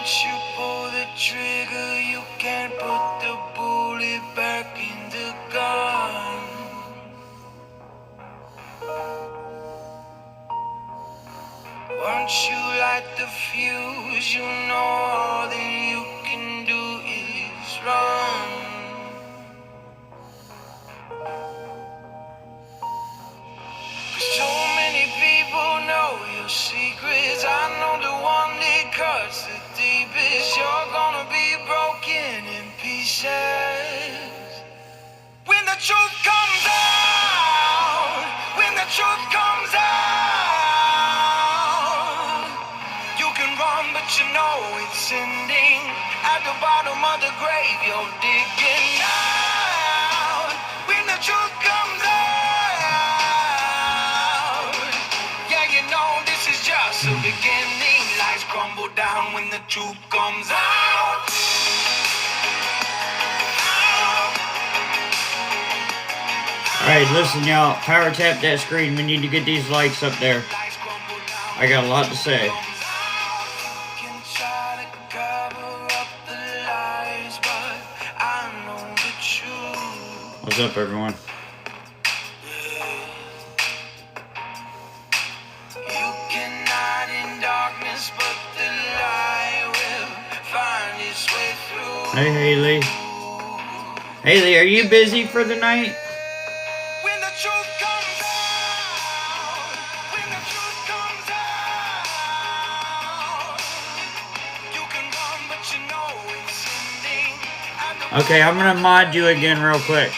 Once you pull the trigger, you can't put the bullet back in the gun. Once you light the fuse, you know all that you can do is run. So many people know your secrets. I know the one that cuts the deepest. You're gonna be broken in pieces when the truth comes out. When the truth comes out, you can run, but you know it's ending. At the bottom of the grave, you're digging out. When the truth comes out, yeah, you know this is just the beginning. Lights crumble down when the truth comes out. Alright, listen y'all, power tap that screen. We need to get these likes up there. I got a lot to say. What's up, everyone? Hey, Haley. Haley, are you busy for the night? Okay, I'm gonna mod you again real quick.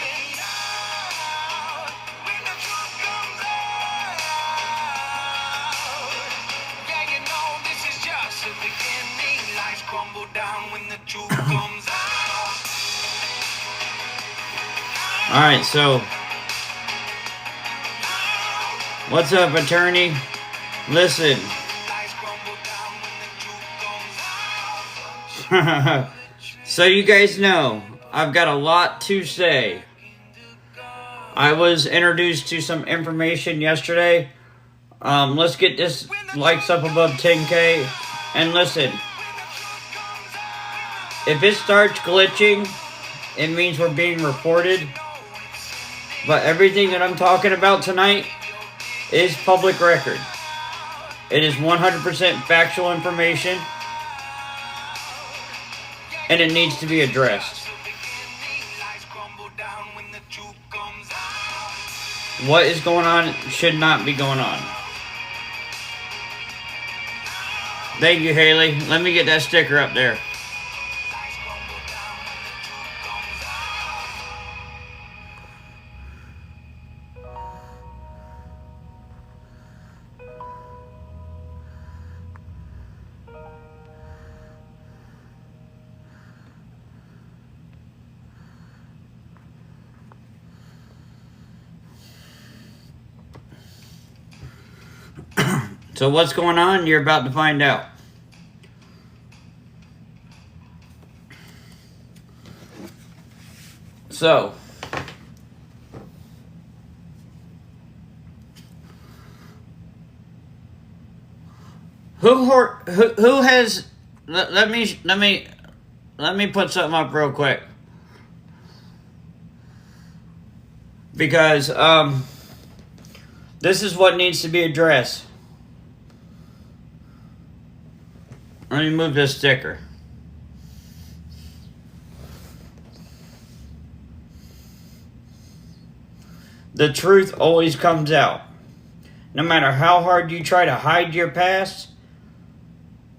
Alright, so what's up, attorney? Listen. So you guys know, I've got a lot to say. I was introduced to some information yesterday. Let's get this likes up above 10K. And listen, if it starts glitching, it means we're being reported. But everything that I'm talking about tonight is public record. It is 100% factual information. And it needs to be addressed. What is going on should not be going on. Thank you, Haley. Let me get that sticker up there. So what's going on? You're about to find out. So, who has? Let me put something up real quick, because this is what needs to be addressed. Let me move this sticker. The truth always comes out. No matter how hard you try to hide your past,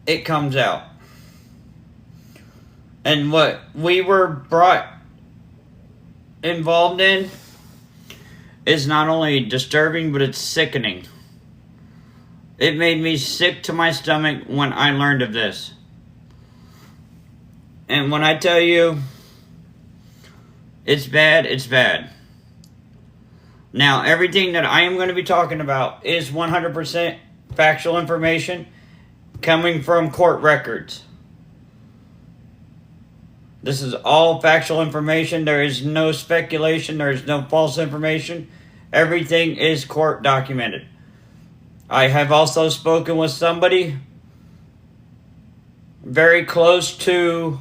it comes out. And what we were brought involved in is not only disturbing, but it's sickening. It made me sick to my stomach when I learned of this. And when I tell you it's bad, it's bad. Now, everything that I am going to be talking about is 100% factual information coming from court records. This is all factual information. There is no speculation. There is no false information. Everything is court documented. I have also spoken with somebody very close to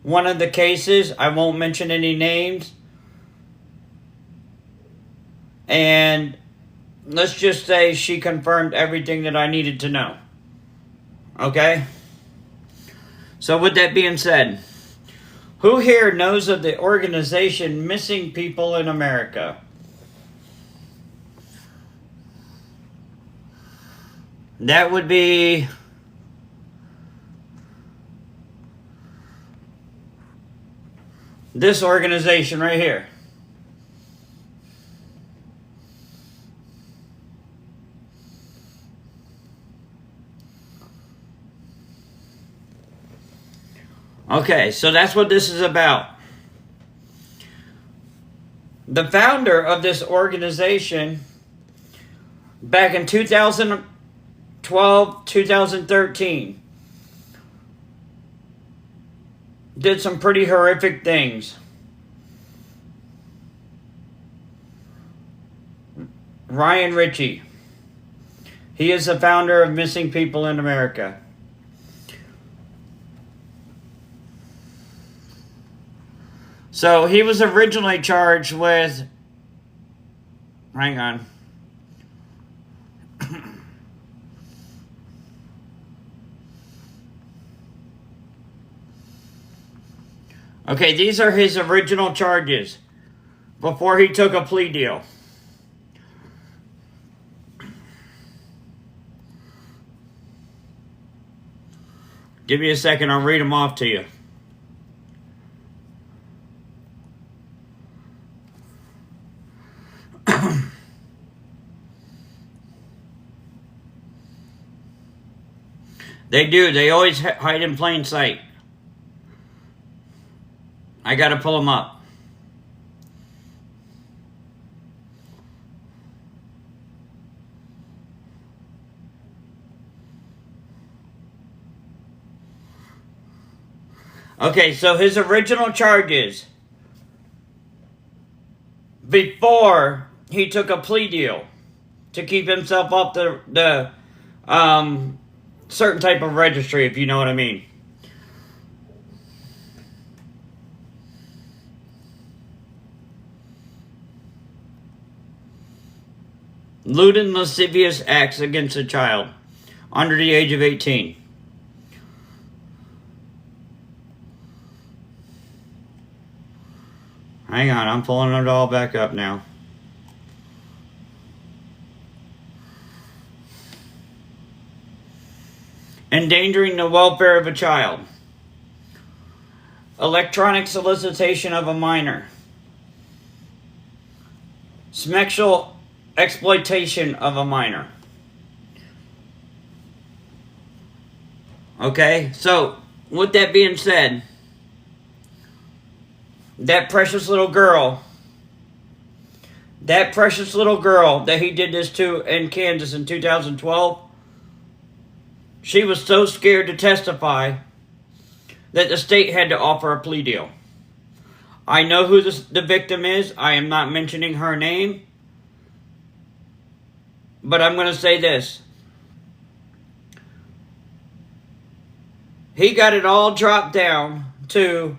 one of the cases. I won't mention any names. And let's just say she confirmed everything that I needed to know. Okay? So with that being said, who here knows of the organization Missing People in America? That would be this organization right here. Okay, so that's what this is about. The founder of this organization back in 2012, 2013 did some pretty horrific things. Ryan Ritchie. He is the founder of Missing People in America. So he was originally charged with, hang on. Okay, these are his original charges before he took a plea deal. Give me a second, I'll read them off to you. They do. They always hide in plain sight. I gotta pull them up. Okay, so his original charges before he took a plea deal to keep himself off the certain type of registry, if you know what I mean. Lewd and lascivious acts against a child under the age of 18. Hang on, I'm pulling it all back up now. Endangering the welfare of a child. Electronic solicitation of a minor. Sexual exploitation of a minor. Okay, so with that being said, that precious little girl that he did this to in Kansas in 2012, she was so scared to testify that the state had to offer a plea deal. I know who the victim is. I am not mentioning her name. But I'm going to say this. He got it all dropped down to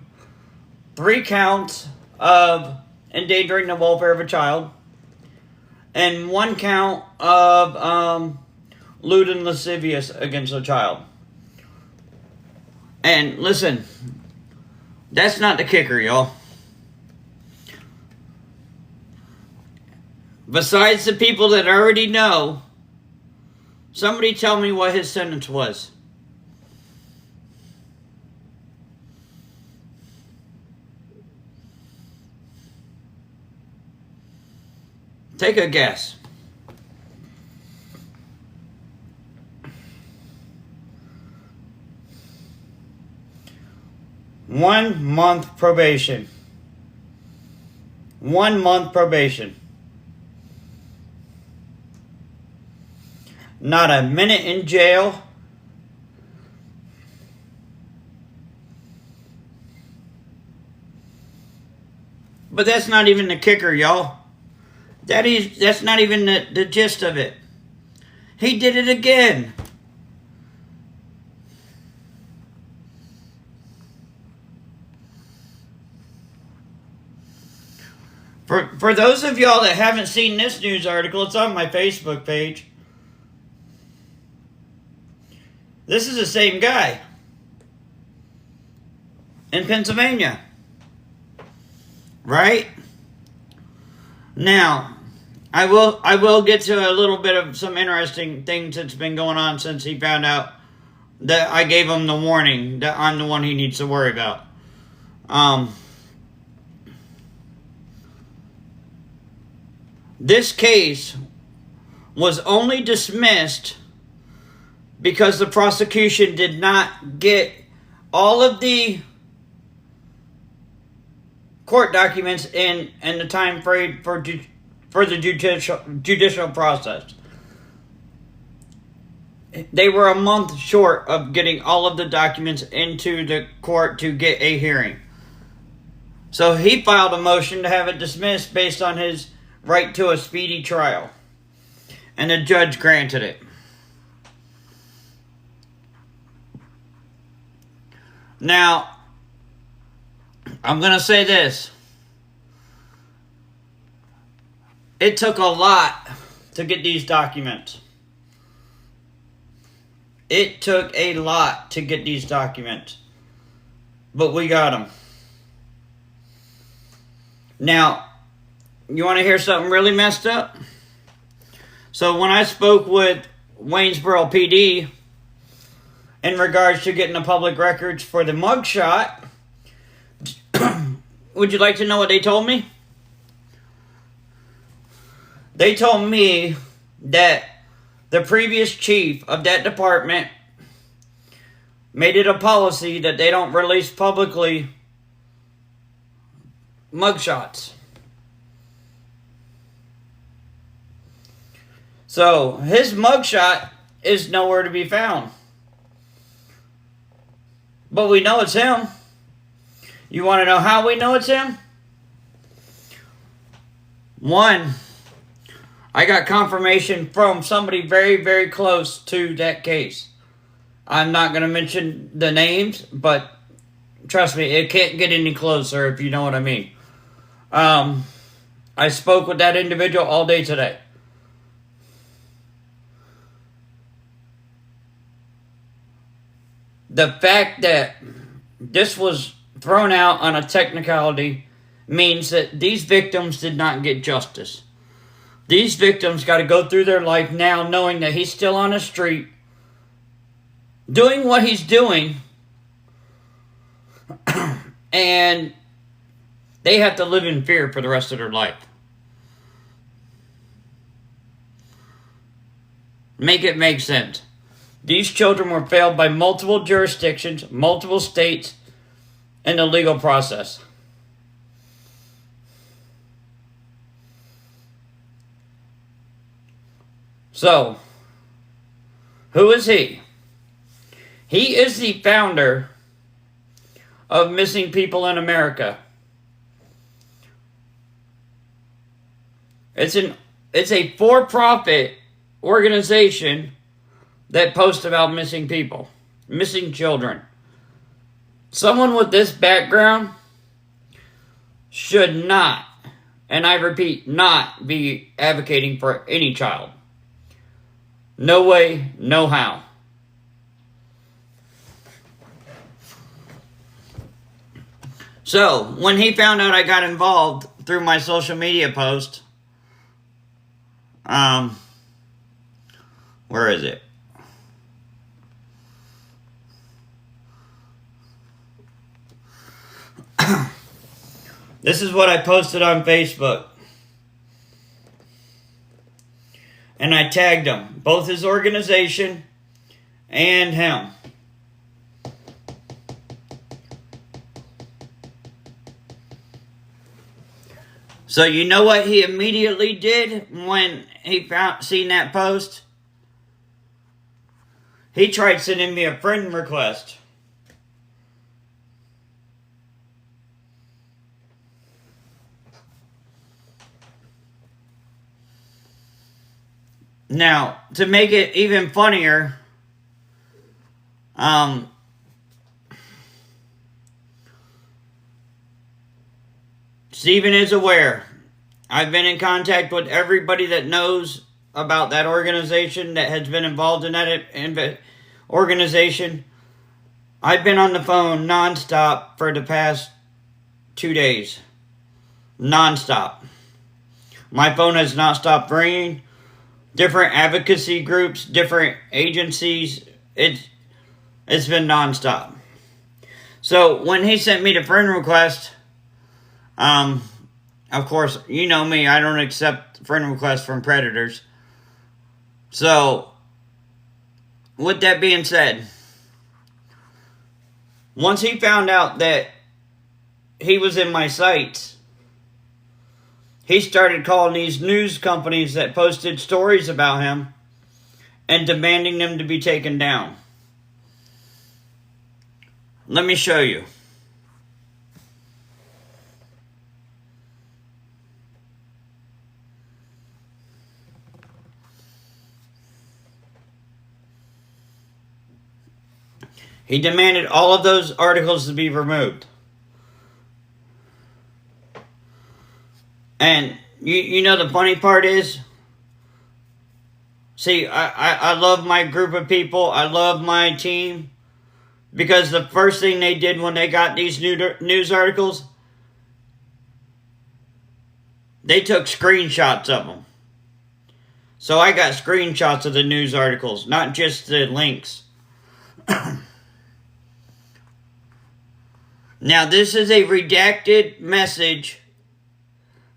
3 counts of endangering the welfare of a child and 1 count of lewd and lascivious against a child. And listen, that's not the kicker, y'all. Besides the people that already know, somebody tell me what his sentence was. Take a guess. One month probation. 1 month probation. Not a minute in jail. But that's not even the kicker, y'all. That's not even the gist of it. He did it again. For those of y'all that haven't seen this news article, it's on my Facebook page. This is the same guy in Pennsylvania. Right? Now, I will get to a little bit of some interesting things that's been going on since he found out that I gave him the warning that I'm the one he needs to worry about. This case was only dismissed because the prosecution did not get all of the court documents in the time frame for the judicial process. They were a month short of getting all of the documents into the court to get a hearing. So he filed a motion to have it dismissed based on his right to a speedy trial. And the judge granted it. Now, I'm going to say this. It took a lot to get these documents. It took a lot to get these documents. But we got them. Now, you want to hear something really messed up? So when I spoke with Waynesboro PD in regards to getting the public records for the mugshot, would you like to know what they told me? They told me that the previous chief of that department made it a policy that they don't release publicly mugshots. So his mugshot is nowhere to be found. But we know it's him. You want to know how we know it's him? One, I got confirmation from somebody very, very close to that case. I'm not going to mention the names, but trust me, it can't get any closer if you know what I mean. I spoke with that individual all day today. The fact that this was thrown out on a technicality means that these victims did not get justice. These victims got to go through their life now knowing that he's still on the street, doing what he's doing, and they have to live in fear for the rest of their life. Make it make sense. These children were failed by multiple jurisdictions, multiple states, in the legal process. So, who is he? He is the founder of Missing People in America. It's a for-profit organization that posts about missing people, missing children. Someone with this background should not, and I repeat, not be advocating for any child. No way, no how. So, when he found out I got involved through my social media post, where is it? This is what I posted on Facebook. And I tagged him, both his organization and him. So you know what he immediately did when he seen that post? He tried sending me a friend request. Now, to make it even funnier, Stephen is aware I've been in contact with everybody that knows about that organization, that has been involved in that organization. I've been on the phone nonstop for the past 2 days. Nonstop. My phone has not stopped ringing. Different advocacy groups, different agencies. It's been nonstop. So when he sent me the friend request, of course, you know me, I don't accept friend requests from predators. So, with that being said, once he found out that he was in my sights, he started calling these news companies that posted stories about him and demanding them to be taken down. Let me show you. He demanded all of those articles to be removed. And you know the funny part is, see, I love my group of people. I love my team. Because the first thing they did when they got these news articles, they took screenshots of them. So I got screenshots of the news articles, not just the links. Now, this is a redacted message.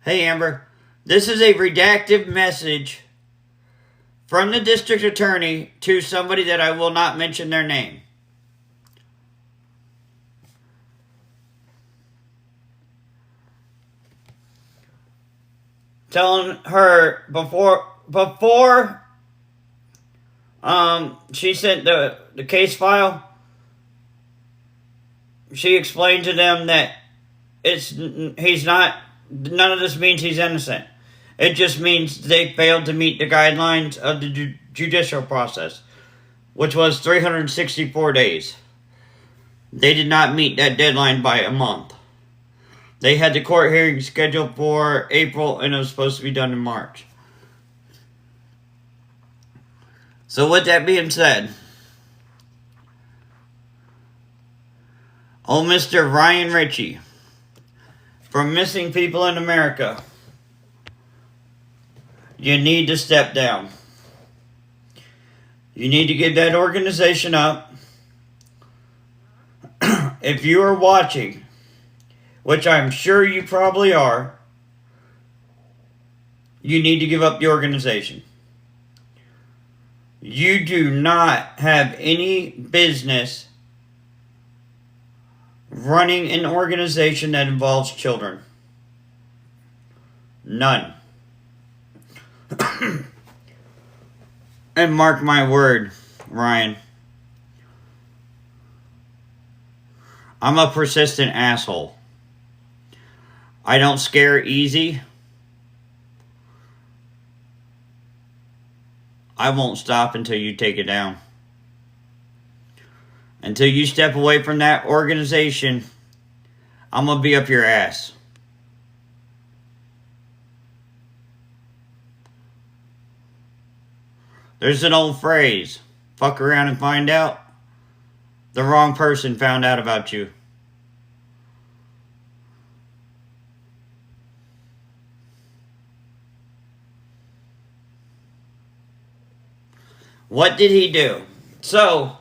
Hey, Amber. This is a redacted message from the district attorney to somebody that I will not mention their name. Telling her before she sent the case file, she explained to them that none of this means he's innocent. It just means they failed to meet the guidelines of the judicial process, which was 364 days. They did not meet that deadline by a month. They had the court hearing scheduled for April, and it was supposed to be done in March. So with that being said, old Mr. Ryan Ritchie from Missing People in America, you need to step down. You need to give that organization up. If you are watching, which I'm sure you probably are, you need to give up the organization. You do not have any business running an organization that involves children. None. And mark my word, Ryan, I'm a persistent asshole. I don't scare easy. I won't stop until you take it down. Until you step away from that organization, I'm going to be up your ass. There's an old phrase, fuck around and find out. The wrong person found out about you. What did he do? So,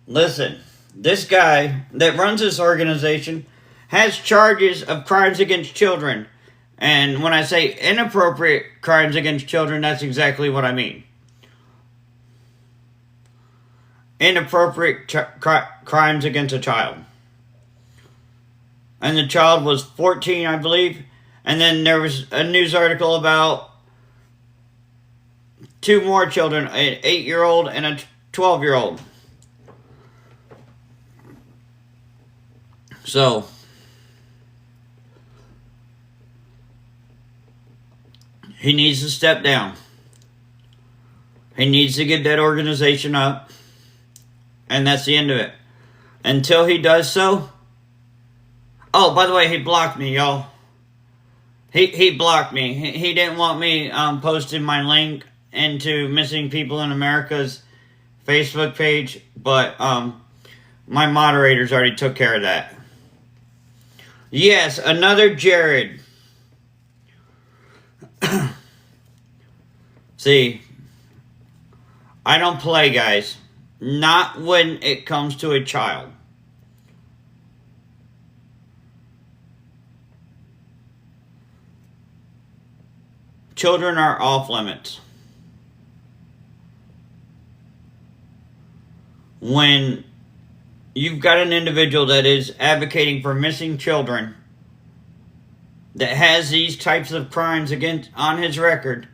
listen, this guy that runs this organization has charges of crimes against children. And when I say inappropriate crimes against children, that's exactly what I mean. Inappropriate crimes against a child. And the child was 14, I believe. And then there was a news article about 2 more children, an 8-year-old and a 12-year-old. So, he needs to step down. He needs to give that organization up. And that's the end of it. Until he does so. Oh, by the way, he blocked me, y'all. He blocked me. He didn't want me posting my link into Missing People in America's Facebook page, but my moderators already took care of that. Yes, another Jared. See, I don't play, guys. Not when it comes to a child. Children are off limits. When you've got an individual that is advocating for missing children, that has these types of crimes on his record,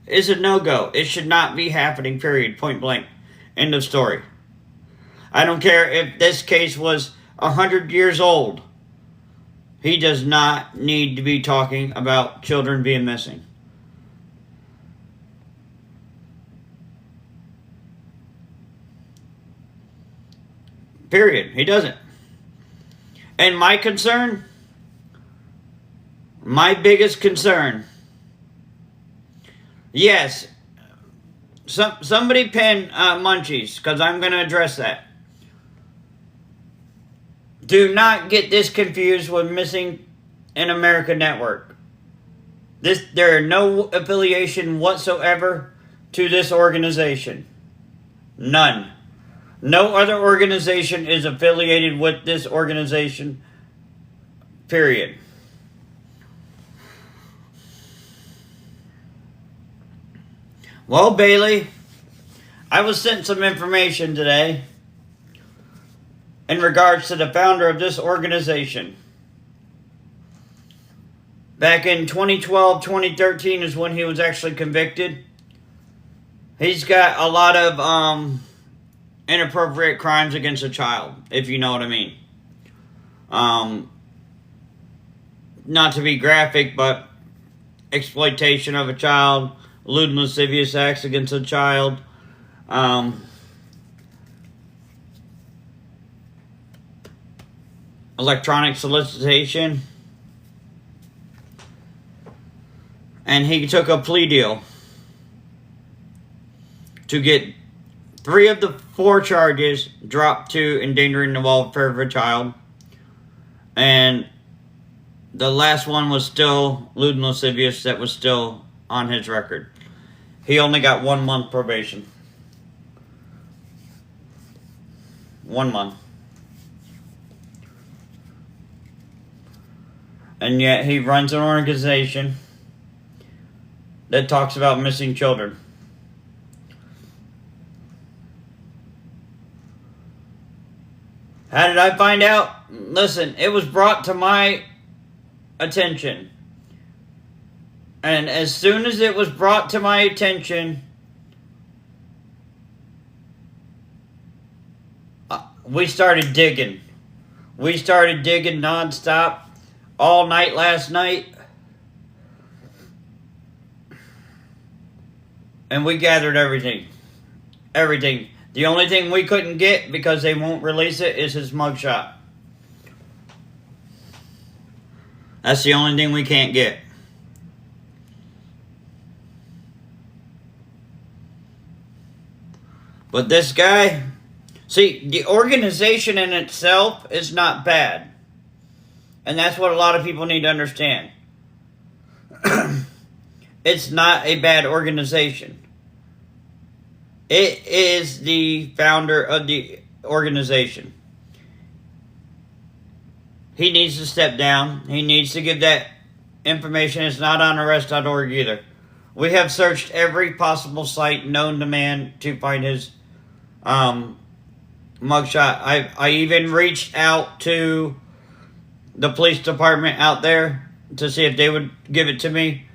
is a no-go. It should not be happening, period, point blank. End of story. I don't care if this case was 100 years old. He does not need to be talking about children being missing. Period. He doesn't. And my concern, my biggest concern, yes, somebody pin Munchies, because I'm going to address that. Do not get this confused with Missing in America Network. There are no affiliation whatsoever to this organization. None. No other organization is affiliated with this organization. Period. Well, Bailey, I was sent some information today in regards to the founder of this organization. Back in 2012, 2013 is when he was actually convicted. He's got a lot of inappropriate crimes against a child, if you know what I mean. Not to be graphic, but exploitation of a child, lewd and lascivious acts against a child, electronic solicitation, and he took a plea deal to get 3 of the 4 charges dropped to endangering the welfare of a child. And the last one was still lewd and lascivious, that was still on his record. He only got 1 month probation. 1 month. And yet he runs an organization that talks about missing children. How did I find out? Listen, it was brought to my attention. And as soon as it was brought to my attention, we started digging. We started digging nonstop all night last night. And we gathered everything. Everything. The only thing we couldn't get, because they won't release it, is his mugshot. That's the only thing we can't get. But this guy, see, the organization in itself is not bad. And that's what a lot of people need to understand. It's not a bad organization. It is the founder of the organization. He needs to step down. He needs to give that information. It's not on arrest.org either. We have searched every possible site known to man to find his mugshot. I even reached out to the police department out there to see if they would give it to me.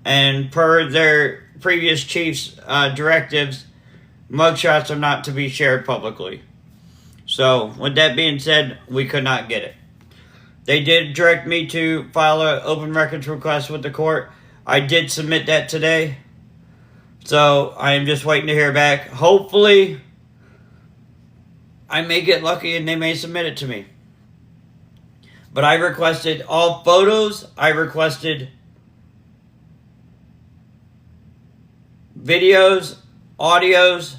And per their previous chief's directives, mugshots are not to be shared publicly. So, with that being said, we could not get it. They did direct me to file an open records request with the court. I did submit that today. So, I am just waiting to hear back. Hopefully, I may get lucky and they may submit it to me. But I requested all photos. I requested videos, audios,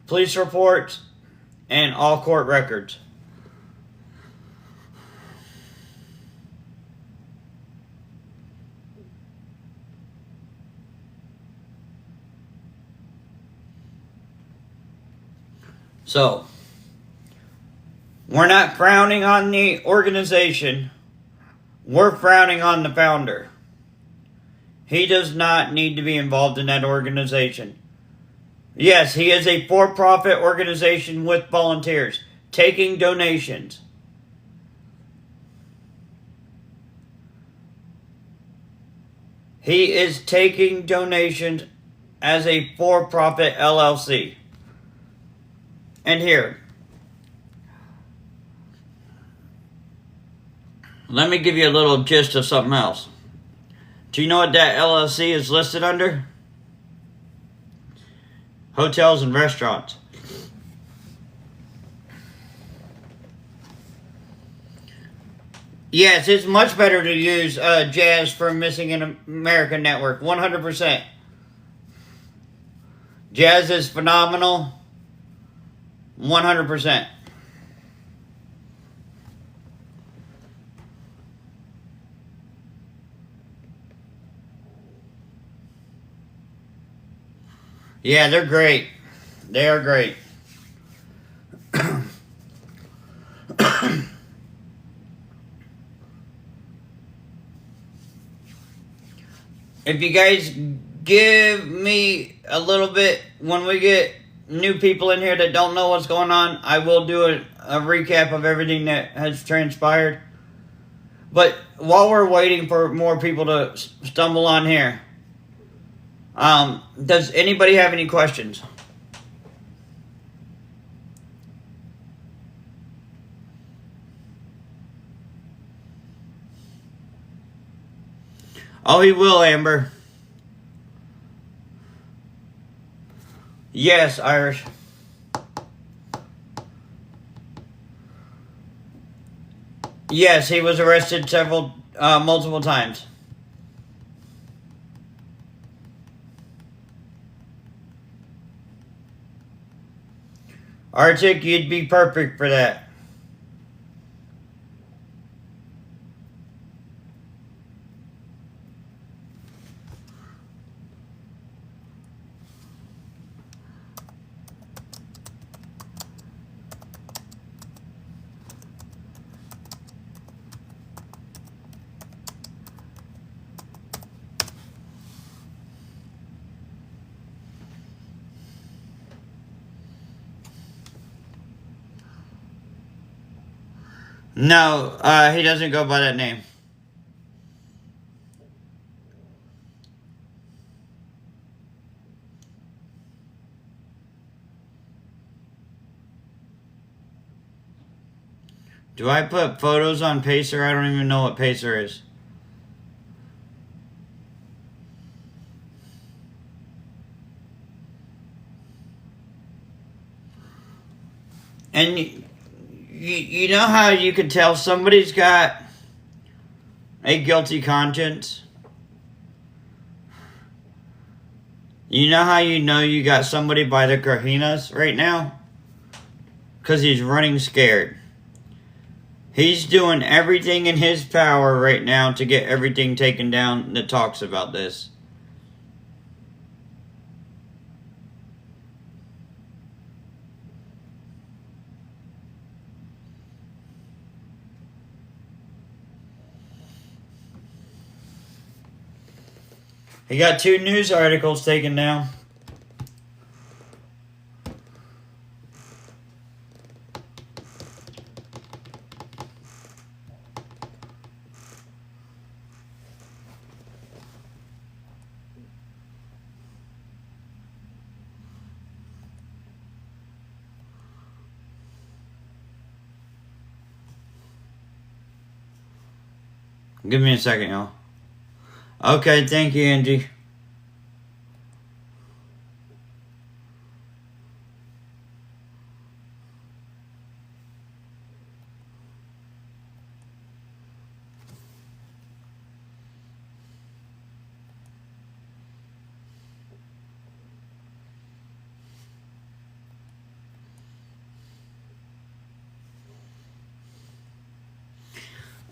police reports, and all court records. So, we're not frowning on the organization. We're frowning on the founder. He does not need to be involved in that organization. Yes, he is a for-profit organization with volunteers, taking donations. He is taking donations as a for-profit LLC. And here, let me give you a little gist of something else. Do you know what that LLC is listed under? Hotels and restaurants. Yes, it's much better to use Jazz for Missing in America Network. 100%. Jazz is phenomenal. 100%. Yeah, they're great. They are great. If you guys give me a little bit, when we get new people in here that don't know what's going on, I will do a recap of everything that has transpired. But while we're waiting for more people to stumble on here, does anybody have any questions? Oh, he will, Amber. Yes, Irish. Yes, he was arrested multiple times. Arctic, you'd be perfect for that. No, he doesn't go by that name. Do I put photos on Pacer? I don't even know what Pacer is. And you know how you can tell somebody's got a guilty conscience? You know how you know you got somebody by the Carhinas right now? Because he's running scared. He's doing everything in his power right now to get everything taken down that talks about this. He got 2 news articles taken down. Give me a second, y'all. Okay, thank you, Angie.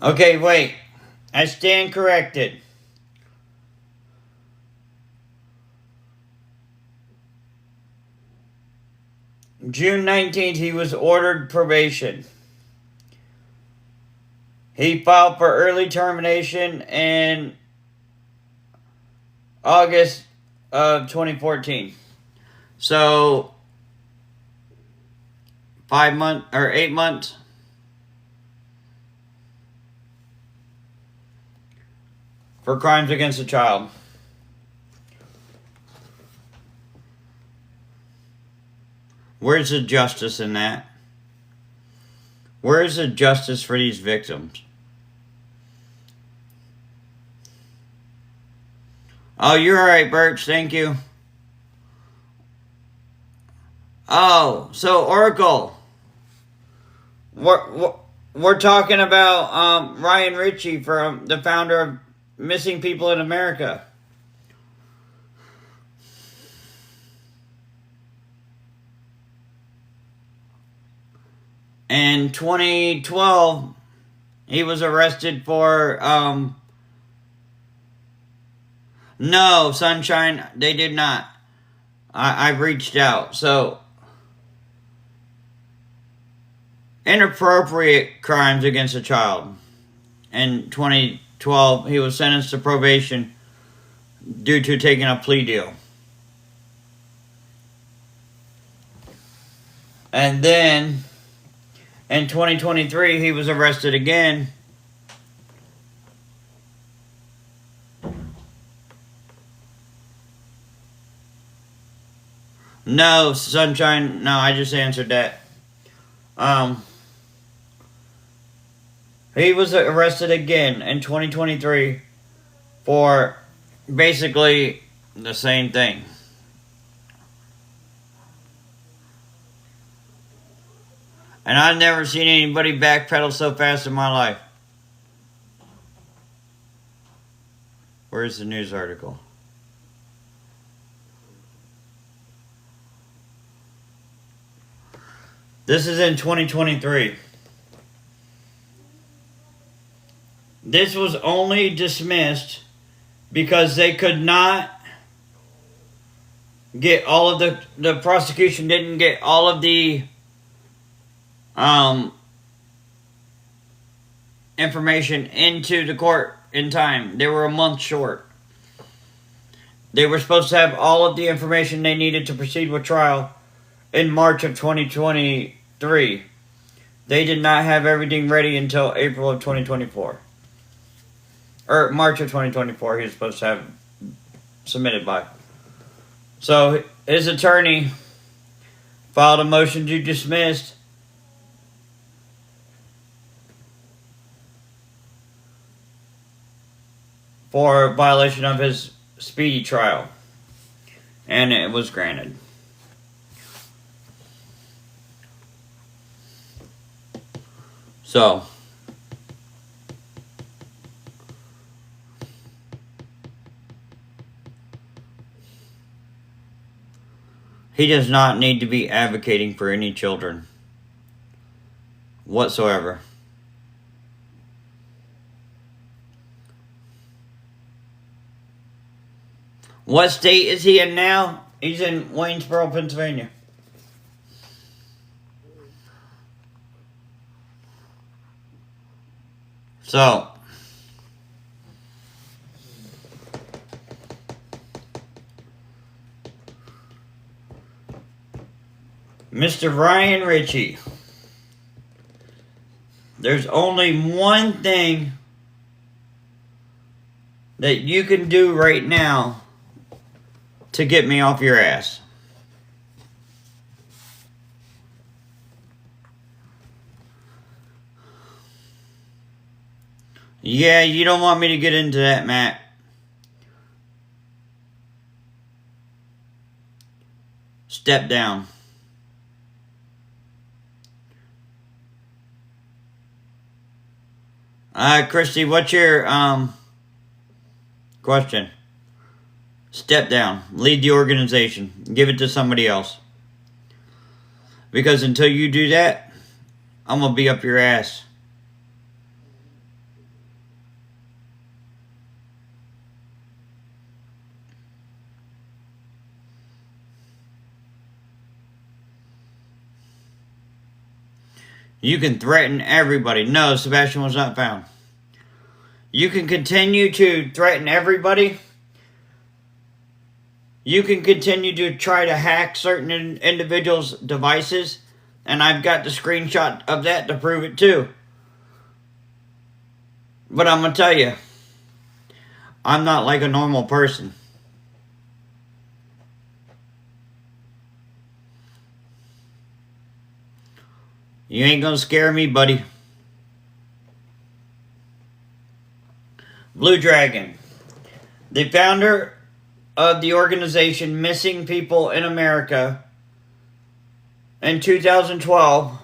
Okay, wait. I stand corrected. June 19th, he was ordered probation. He filed for early termination in August of 2014. So, 5 months or 8 months. For crimes against a child. Where's the justice in that? Where's the justice for these victims? Oh, you're alright, Birch. Thank you. Oh, so Oracle. We're talking about Ryan Ritchie, from the founder of Missing People in America. In 2012, he was arrested for, no, Sunshine, they did not. I've reached out. So, inappropriate crimes against a child. In 2012, he was sentenced to probation due to taking a plea deal. And then, in 2023, he was arrested again. No, Sunshine, no, I just answered that. He was arrested again in 2023 for basically the same thing. And I've never seen anybody backpedal so fast in my life. Where's the news article? This is in 2023. This was only dismissed because they could not get all of the prosecution didn't get all of the information into the court in time. They were a month short. They were supposed to have all of the information they needed to proceed with trial in March of 2023. They did not have everything ready until April of 2024. Or March of 2024, he was supposed to have submitted by. So his attorney filed a motion to dismiss for violation of his speedy trial. And it was granted. So, he does not need to be advocating for any children whatsoever. What state is he in now? He's in Waynesboro, Pennsylvania. So, Mr. Ryan Ritchie, there's only one thing that you can do right now to get me off your ass. Yeah, you don't want me to get into that, Matt. Step down. Christy, what's your question? Step down. Lead the organization. Give it to somebody else. Because until you do that, I'm going to be up your ass. You can threaten everybody. No, Sebastian was not found. You can continue to threaten everybody. You can continue to try to hack certain individuals' devices. And I've got the screenshot of that to prove it too. But I'm going to tell you, I'm not like a normal person. You ain't going to scare me, buddy. Blue Dragon, the founder of the organization Missing People in America, in 2012,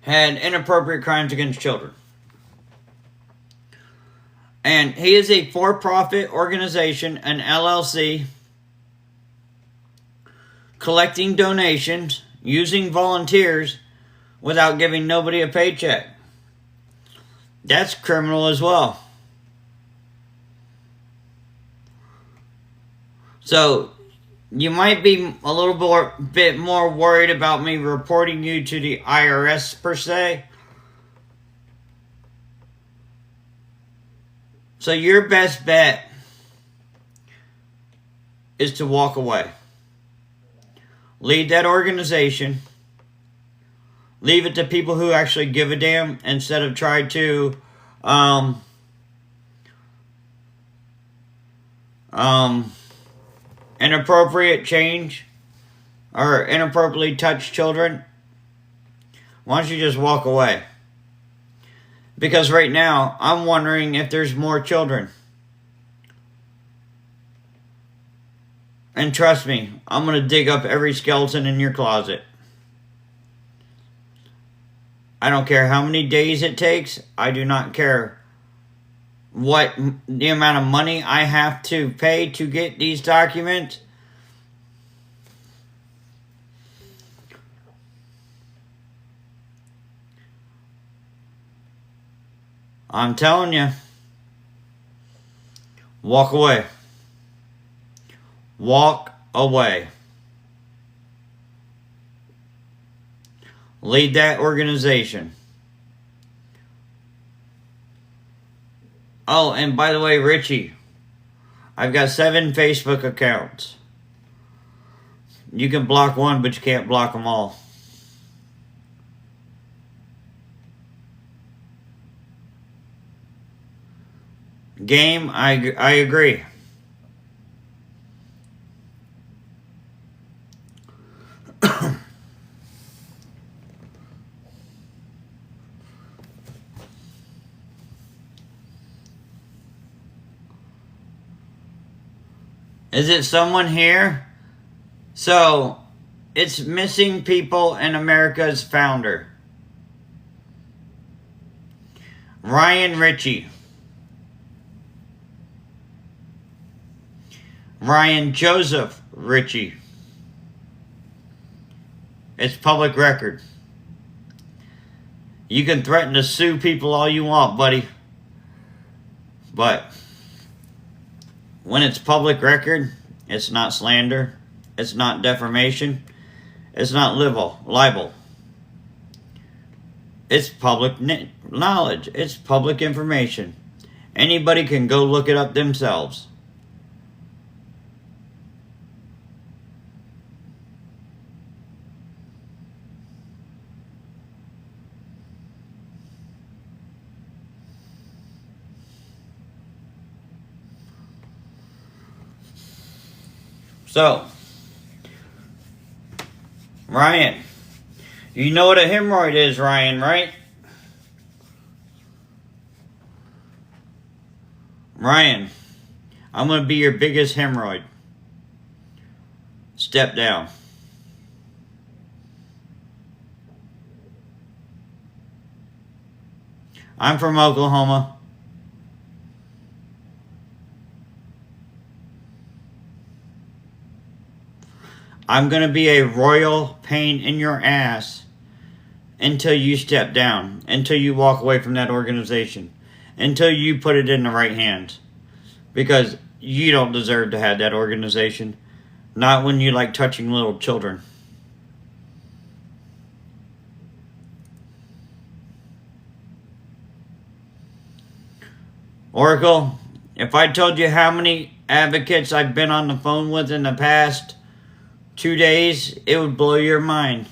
had inappropriate crimes against children. And he is a for-profit organization, an LLC, collecting donations, using volunteers, without giving nobody a paycheck. That's criminal as well. So, you might be a little bit more worried about me reporting you to the IRS per se. So your best bet is to walk away. Leave that organization. Leave it to people who actually give a damn instead of try to inappropriate change or inappropriately touch children. Why don't you just walk away? Because right now, I'm wondering if there's more children. And trust me, I'm going to dig up every skeleton in your closet. I don't care how many days it takes. I do not care what the amount of money I have to pay to get these documents. I'm telling you, walk away. Walk away. Lead that organization. Oh, and by the way, Richie, I've got 7 Facebook accounts. You can block one, but you can't block them all. Game, I agree. Is it someone here? So, it's Missing People in America's founder, Ryan Ritchie. Ryan Joseph Ritchie. It's public record. You can threaten to sue people all you want, buddy. But when it's public record, it's not slander. It's not defamation. It's not libel. It's public knowledge. It's public information. Anybody can go look it up themselves. So, Ryan, you know what a hemorrhoid is, Ryan, right? Ryan, I'm going to be your biggest hemorrhoid. Step down. I'm from Oklahoma. I'm going to be a royal pain in your ass until you step down, until you walk away from that organization, until you put it in the right hands. because you don't deserve to have that organization. Not when you like touching little children. Oracle, if I told you how many advocates I've been on the phone with in the past 2 days, it would blow your mind.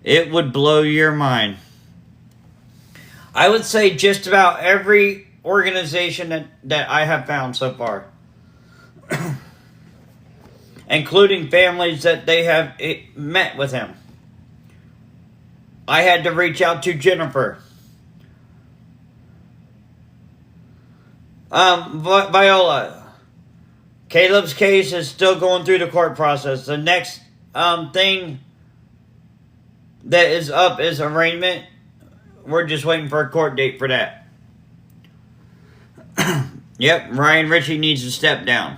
It would blow your mind. I would say just about every organization that I have found so far. Including families that they have met with him. I had to reach out to Jennifer. Viola. Caleb's case is still going through the court process. The next thing that is up is arraignment. We're just waiting for a court date for that. Yep, Ryan Ritchie needs to step down.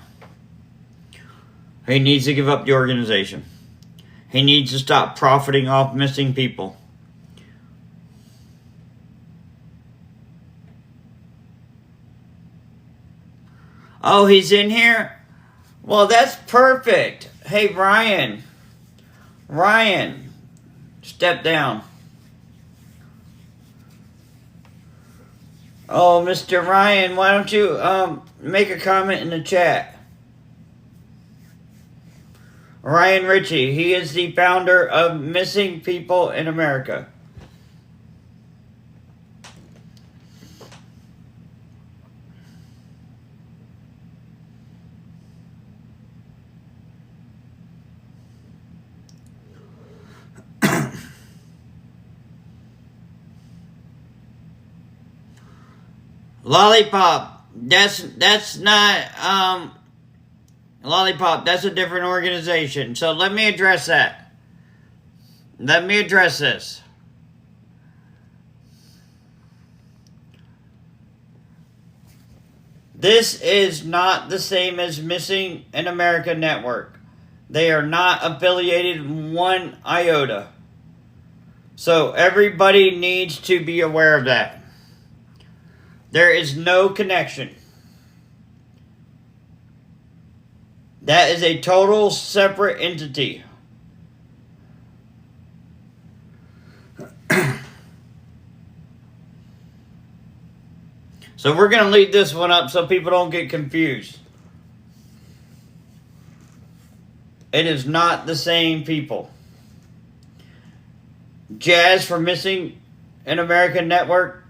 He needs to give up the organization. He needs to stop profiting off missing people. Oh, he's in here? Well, that's perfect. Hey, Ryan. Ryan, step down. Oh, Mr. Ryan, why don't you make a comment in the chat? Ryan Ritchie, he is the founder of Missing People in America. Lollipop, that's not Lollipop, that's a different organization. So let me address that. Let me address this. This is not the same as Missing in America Network. They are not affiliated one iota. So everybody needs to be aware of that. There is no connection. That is a total separate entity. So we're going to leave this one up so people don't get confused. It is not the same people. Jazz for Missing in America Network,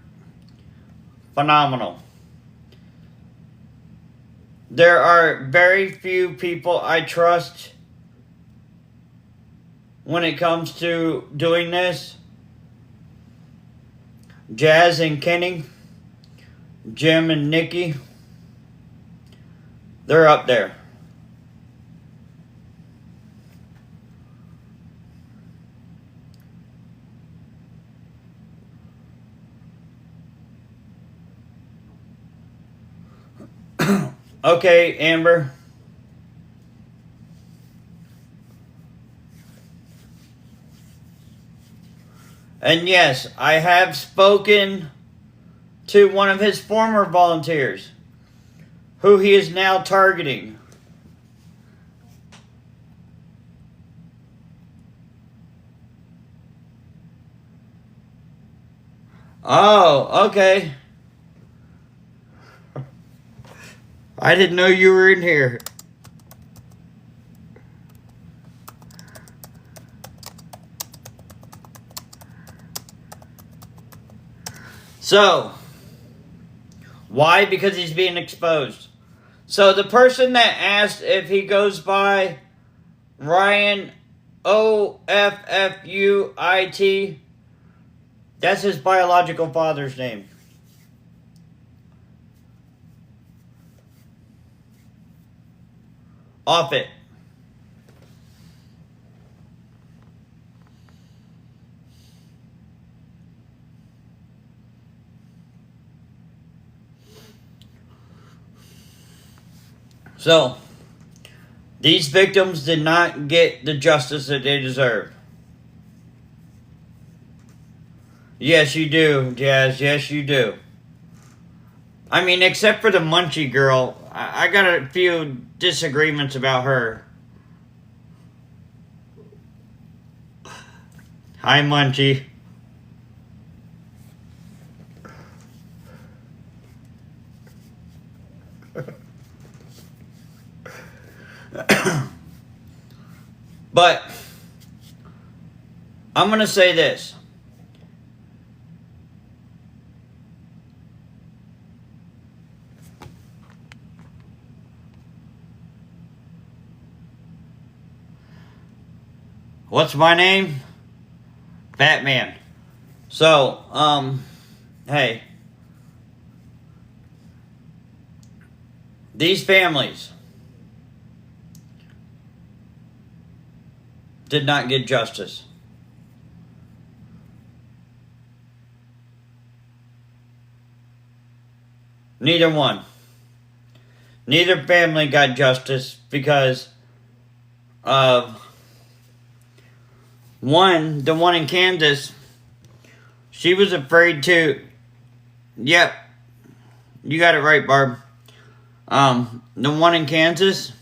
phenomenal. There are very few people I trust when it comes to doing this. Jazz and Kenny, Jim and Nikki, they're up there. Okay, Amber. And yes, I have spoken to one of his former volunteers, who he is now targeting. Oh, okay. I didn't know you were in here. So, why? Because he's being exposed. So the person that asked if he goes by Ryan Offuit, that's his biological father's name. Offuit. So, these victims did not get the justice that they deserve. Yes, you do, Jazz. Yes, you do. I mean, except for the Munchie girl, I got a few disagreements about her. Hi, Munchie. But I'm going to say this. What's my name? Batman. So, hey. These families did not get justice. Neither one. Neither family got justice because of one, the one in Kansas, she was afraid to, yep, you got it right, Barb. The one in Kansas,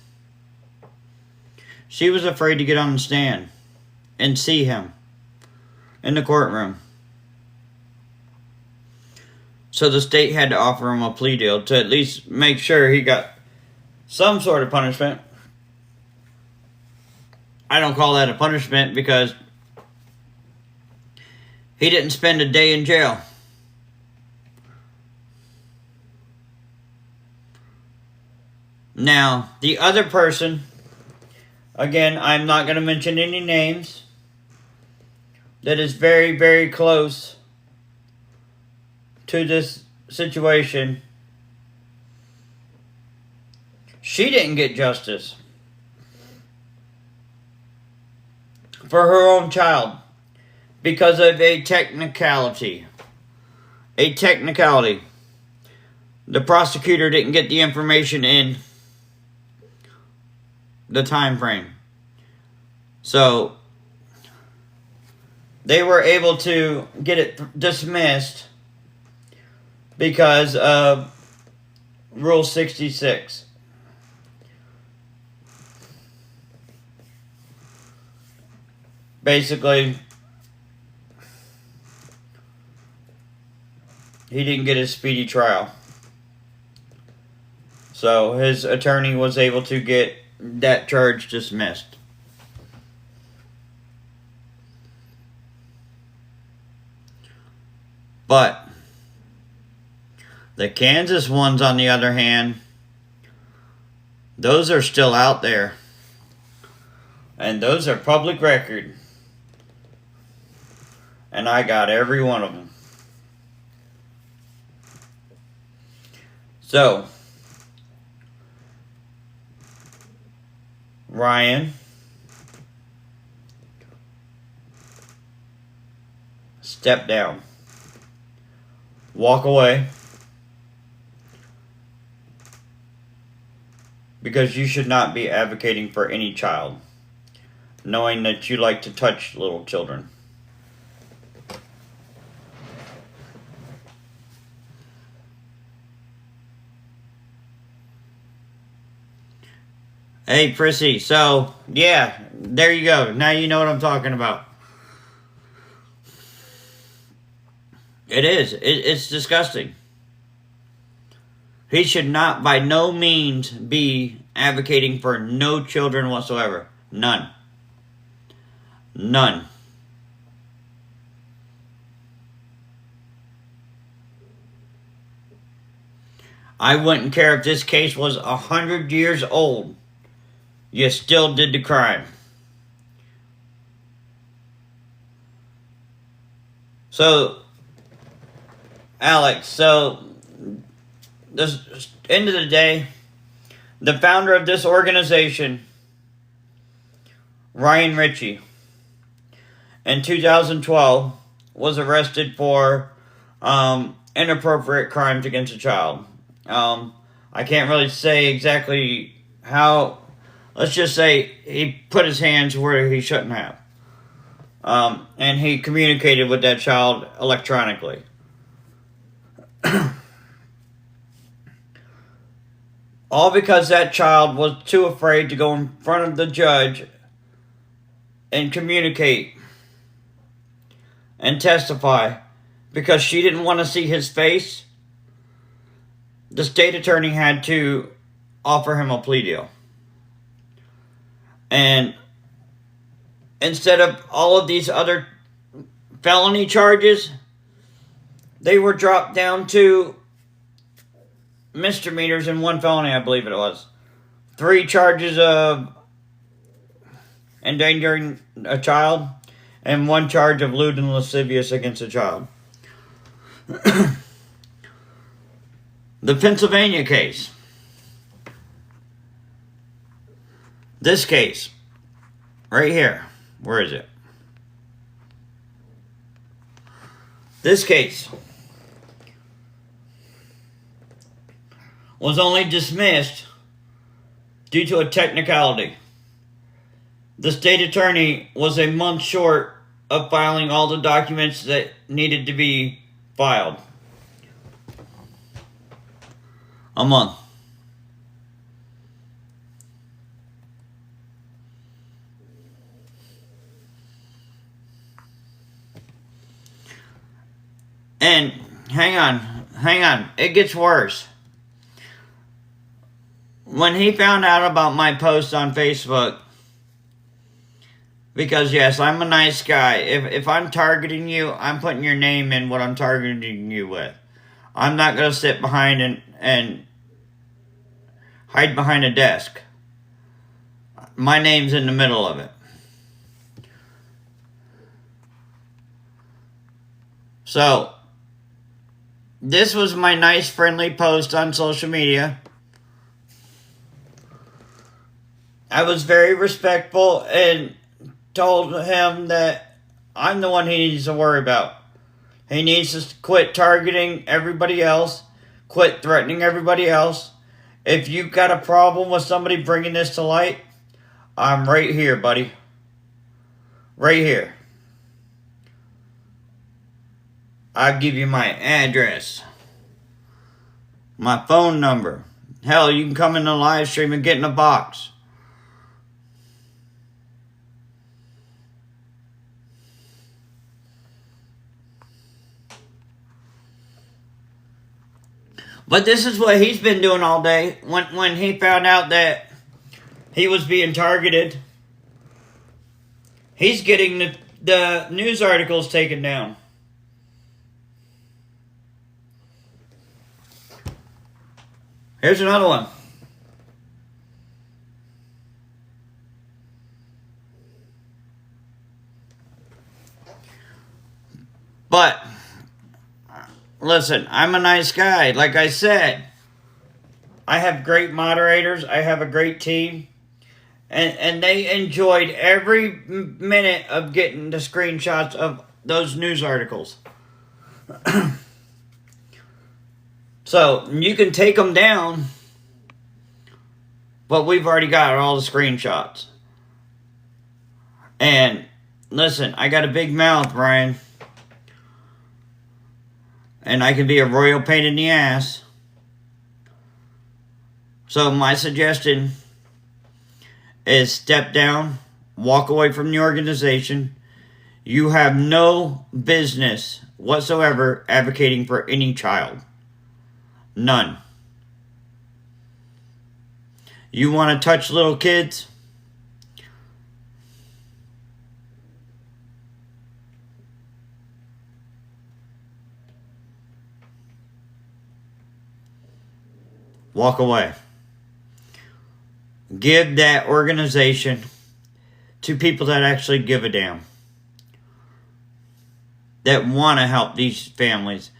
she was afraid to get on the stand and see him in the courtroom. So the state had to offer him a plea deal to at least make sure he got some sort of punishment. I don't call that a punishment because he didn't spend a day in jail. Now, the other person, again, I'm not going to mention any names, that is very, very close to this situation. She didn't get justice for her own child because of a technicality. A technicality. The prosecutor didn't get the information in the time frame. So they were able to get it dismissed because of Rule 66. Basically, he didn't get a speedy trial. So his attorney was able to get that charge dismissed. But the Kansas ones, on the other hand, those are still out there. And those are public record. And I got every one of them. So, Ryan, step down. Walk away. Because you should not be advocating for any child, knowing that you like to touch little children. Hey, Prissy, so, yeah, there you go. Now you know what I'm talking about. It is. It's disgusting. He should not, by no means, be advocating for no children whatsoever. None. None. I wouldn't care if this case was 100 years old. You still did the crime. So, Alex, this end of the day, the founder of this organization, Ryan Ritchie, in 2012, was arrested for inappropriate crimes against a child. I can't really say exactly how. Let's just say he put his hands where he shouldn't have. and he communicated with that child electronically. All because that child was too afraid to go in front of the judge and communicate and testify because she didn't want to see his face. The state attorney had to offer him a plea deal. And instead of all of these other felony charges, they were dropped down to misdemeanors and 1 felony, I believe it was. 3 charges of endangering a child and 1 charge of lewd and lascivious against a child. The Pennsylvania case. This case, right here. Where is it? This case was only dismissed due to a technicality. The state attorney was a month short of filing all the documents that needed to be filed. A month. And hang on, it gets worse. When he found out about my post on Facebook, because yes, I'm a nice guy. If I'm targeting you, I'm putting your name in what I'm targeting you with. I'm not going to sit behind and hide behind a desk. My name's in the middle of it. So, this was my nice, friendly post on social media. I was very respectful and told him that I'm the one he needs to worry about. He needs to quit targeting everybody else, quit threatening everybody else. If you got a problem with somebody bringing this to light, I'm right here, buddy. Right here. I'll give you my address, my phone number. Hell, you can come in the live stream and get in a box. But this is what he's been doing all day. When he found out that he was being targeted, he's getting the news articles taken down. Here's another one. But, listen, I'm a nice guy. Like I said, I have great moderators. I have a great team. And they enjoyed every minute of getting the screenshots of those news articles. So, you can take them down, but we've already got all the screenshots. And, listen, I got a big mouth, Brian. And I can be a royal pain in the ass. So, my suggestion is step down, walk away from the organization. You have no business whatsoever advocating for any child. None. You want to touch little kids? Walk away. Give that organization to people that actually give a damn. That want to help these families,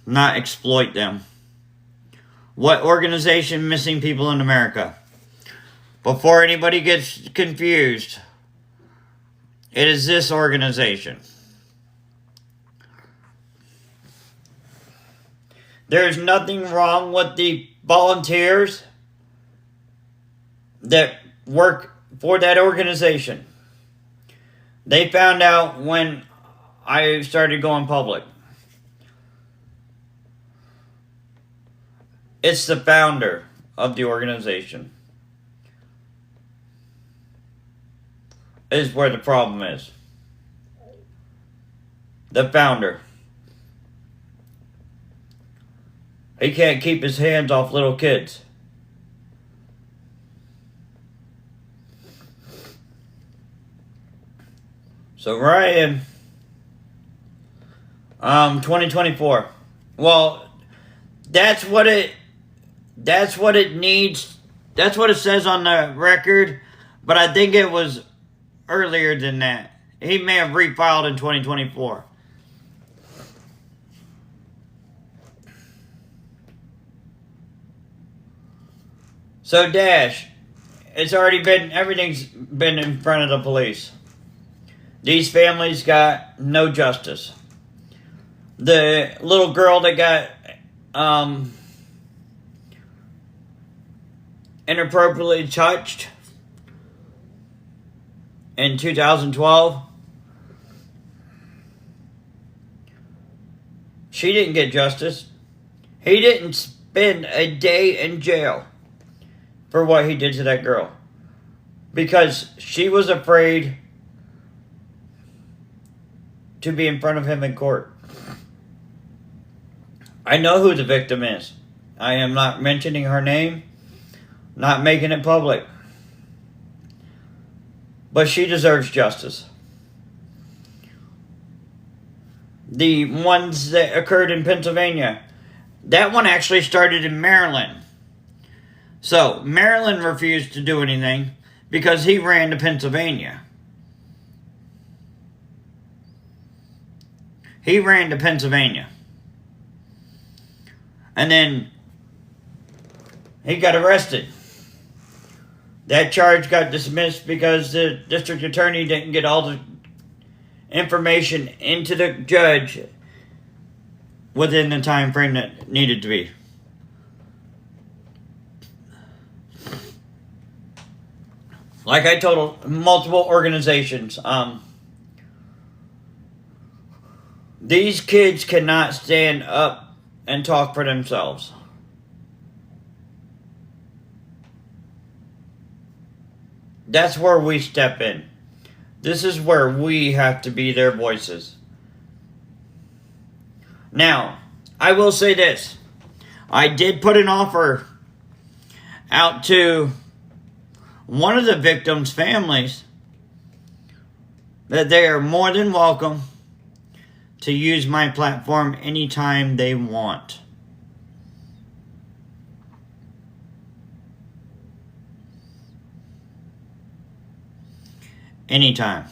not exploit them. What organization missing people in America? Before anybody gets confused, it is this organization. There's nothing wrong with the volunteers that work for that organization. They found out when I started going public. It's the founder of the organization. Is where the problem is. The founder. He can't keep his hands off little kids. So Ryan, 2024. Well, that's what it needs. That's what it says on the record. But I think it was earlier than that. He may have refiled in 2024. So Dash, everything's been in front of the police. These families got no justice. The little girl that got inappropriately touched in 2012, she didn't get justice. He didn't spend a day in jail for what he did to that girl, because she was afraid to be in front of him in court. I know who the victim is. I am not mentioning her name, not making it public. But she deserves justice. The ones that occurred in Pennsylvania, that one actually started in Maryland. So, Maryland refused to do anything because he ran to Pennsylvania. He ran to Pennsylvania. And then he got arrested. That charge got dismissed because the district attorney didn't get all the information into the judge within the time frame that needed to be. Like I told multiple organizations, these kids cannot stand up and talk for themselves. That's where we step in. This is where we have to be their voices. Now, I will say this. I did put an offer out to one of the victims' families that they are more than welcome to use my platform anytime they want. Anytime.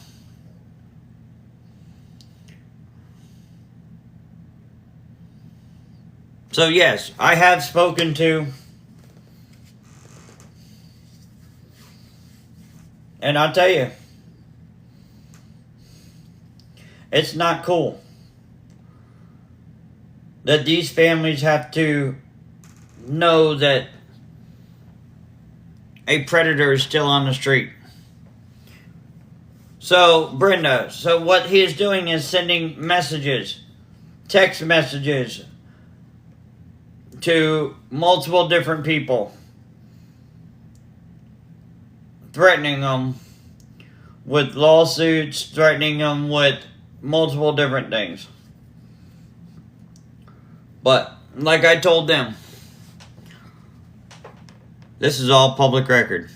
So yes, I have spoken to, and I'll tell you, it's not cool that these families have to know that a predator is still on the street. So, Brenda, so what he is doing is sending messages, text messages, to multiple different people, threatening them with lawsuits, threatening them with multiple different things. But, like I told them, this is all public record.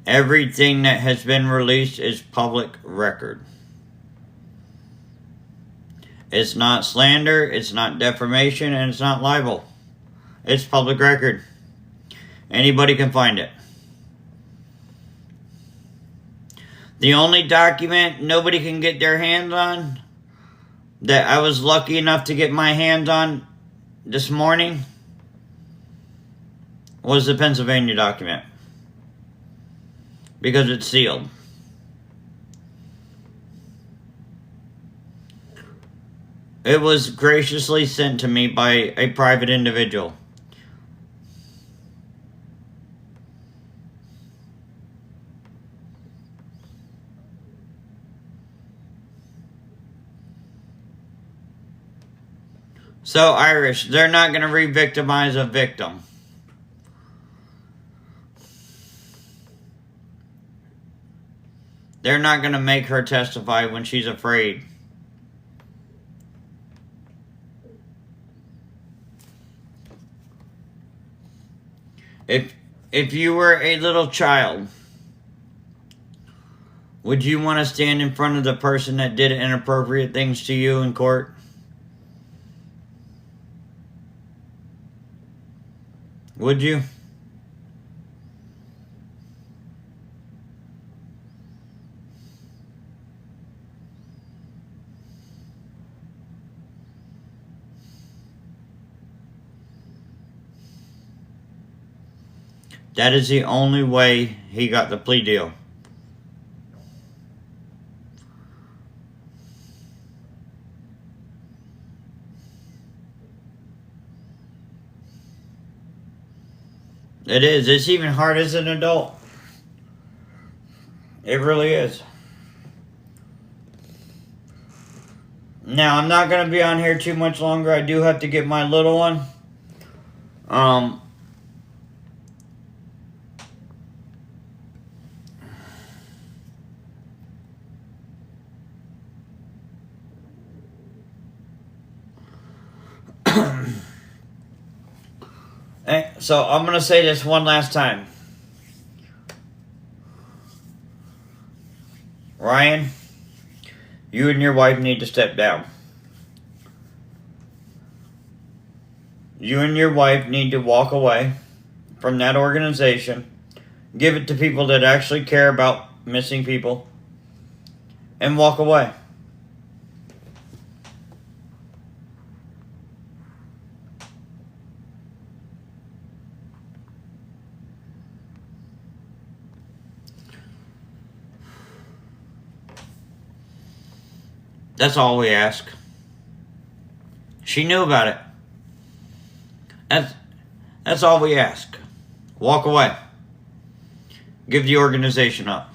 Everything that has been released is public record. It's not slander, it's not defamation, and it's not libel. It's public record. Anybody can find it. The only document nobody can get their hands on, that I was lucky enough to get my hands on this morning, was the Pennsylvania document. Because it's sealed. It was graciously sent to me by a private individual. So, Irish, they're not going to re-victimize a victim. They're not going to make her testify when she's afraid. If you were a little child, would you want to stand in front of the person that did inappropriate things to you in court? Would you? That is the only way he got the plea deal. It is. It's even hard as an adult. It really is. Now, I'm not going to be on here too much longer. I do have to get my little one. So I'm going to say this one last time. Ryan, you and your wife need to step down. You and your wife need to walk away from that organization. Give it to people that actually care about missing people. And walk away. That's all we ask. She knew about it. That's all we ask. Walk away. Give the organization up.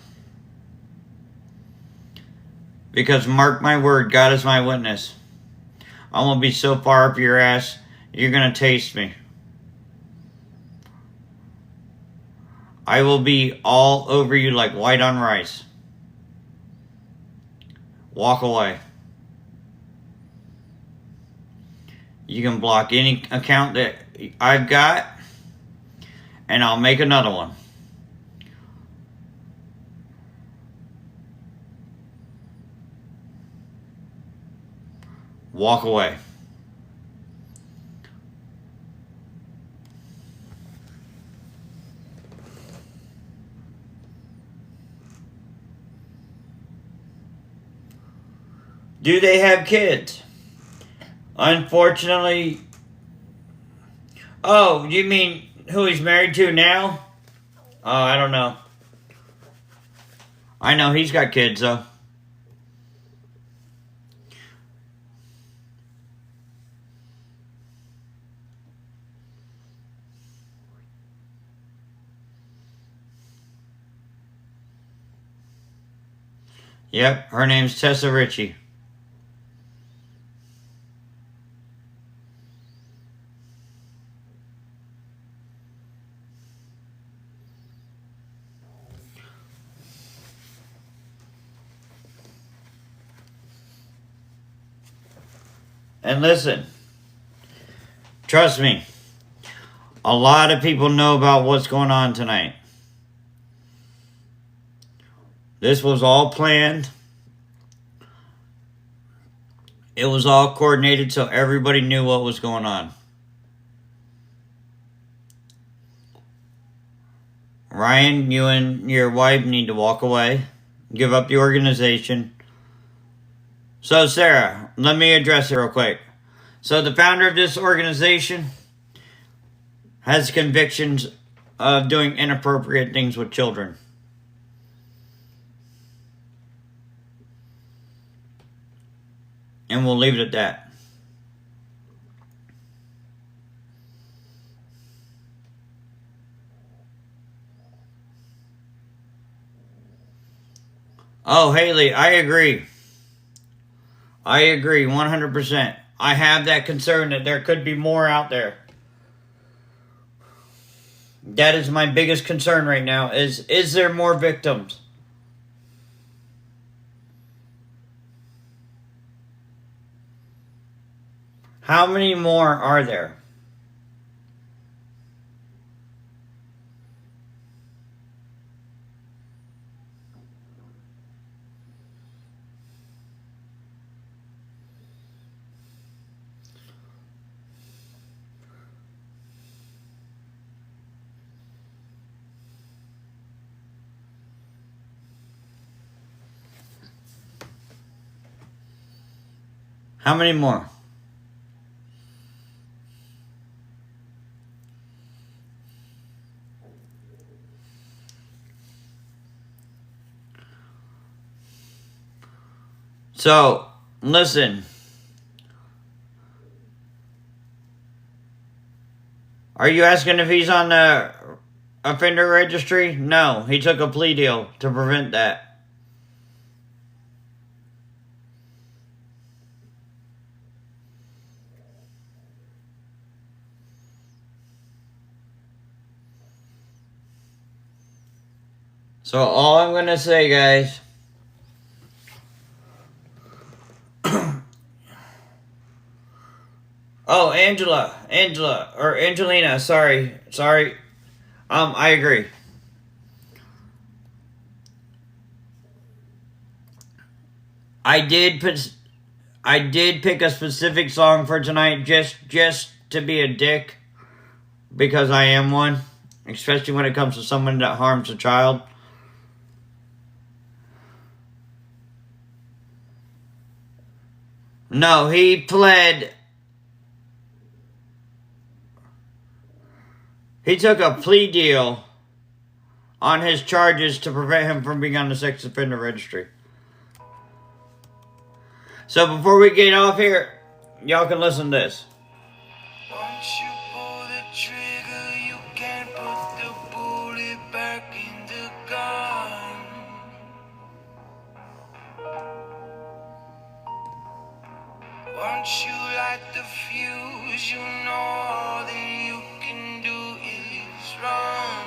Because mark my word, God is my witness. I'm going to be so far up your ass, you're going to taste me. I will be all over you like white on rice. Walk away. You can block any account that I've got, and I'll make another one. Walk away. Do they have kids? Unfortunately. Oh, you mean who he's married to now? Oh, I don't know. I know he's got kids, though. Yep, her name's Tessa Ritchie. And listen, trust me, a lot of people know about what's going on tonight. This was all planned. It was all coordinated so everybody knew what was going on. Ryan, you and your wife need to walk away. Give up the organization. So, Sarah, let me address it real quick. So, the founder of this organization has convictions of doing inappropriate things with children. And we'll leave it at that. Oh, Haley, I agree. I agree 100%. I have that concern that there could be more out there. That is my biggest concern right now, is there more victims? How many more are there? How many more? So, listen. Are you asking if he's on the offender registry? No, he took a plea deal to prevent that. So all I'm going to say, guys, oh, Angelina, sorry. I agree. I did pick a specific song for tonight just to be a dick, because I am one, especially when it comes to someone that harms a child. No, he pled. He took a plea deal on his charges to prevent him from being on the sex offender registry. So before we get off here, y'all can listen to this. Once you pull the trigger, you can't put the bullet back in the gun. Once you light the fuse, you know all that you can do is run.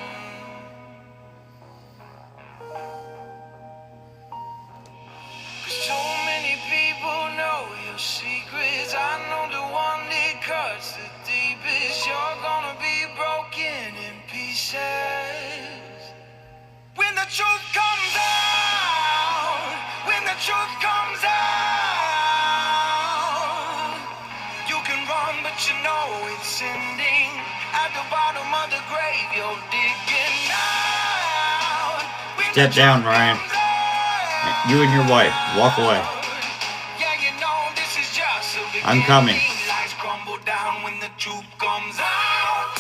So many people know your secrets. I know the one that cuts the deepest. You're gonna be broken in pieces. When the truth comes out, when the truth comes out, you can run, but you know it's ending. At the bottom of the grave, you're digging out. Step down, Ryan. You and your wife, walk away. Yeah, you know this is just a beginning. I'm coming. Lies crumble down when the truth comes out.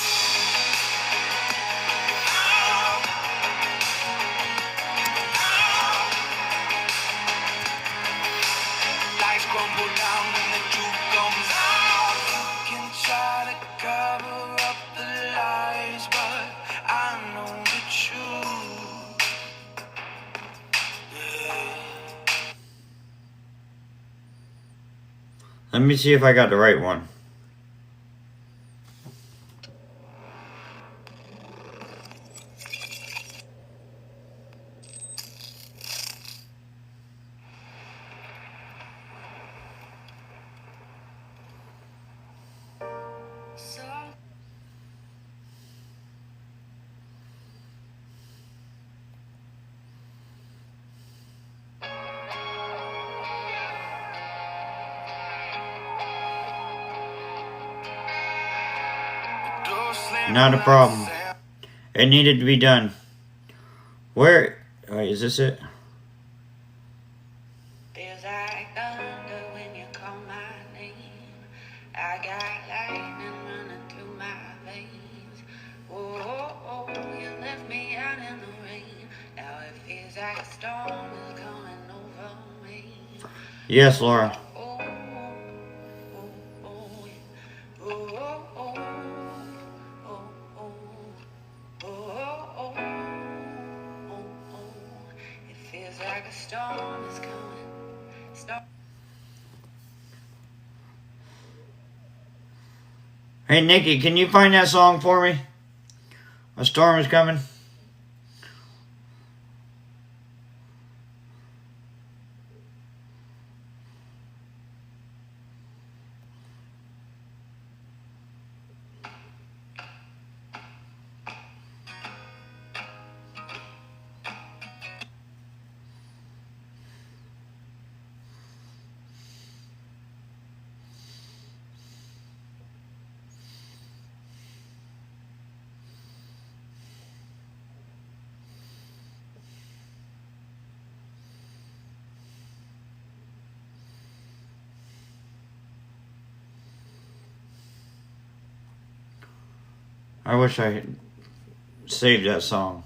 Lies crumble down when the truth comes out. You can try to cover up the lies, but I know the truth. Yeah. Let me see if I got the right one. Not a problem. It needed to be done. Wait, is this it? Feels like thunder when you call my name. I got lightning running through my veins. Oh, oh, oh, you left me out in the rain. Now it feels like a storm is coming over me. Yes, Laura. Oh, oh, oh, oh, oh, oh, oh, oh, oh, oh, oh. It feels like a storm is coming. Hey, Nikki, can you find that song for me? A storm is coming. I wish I had saved that song.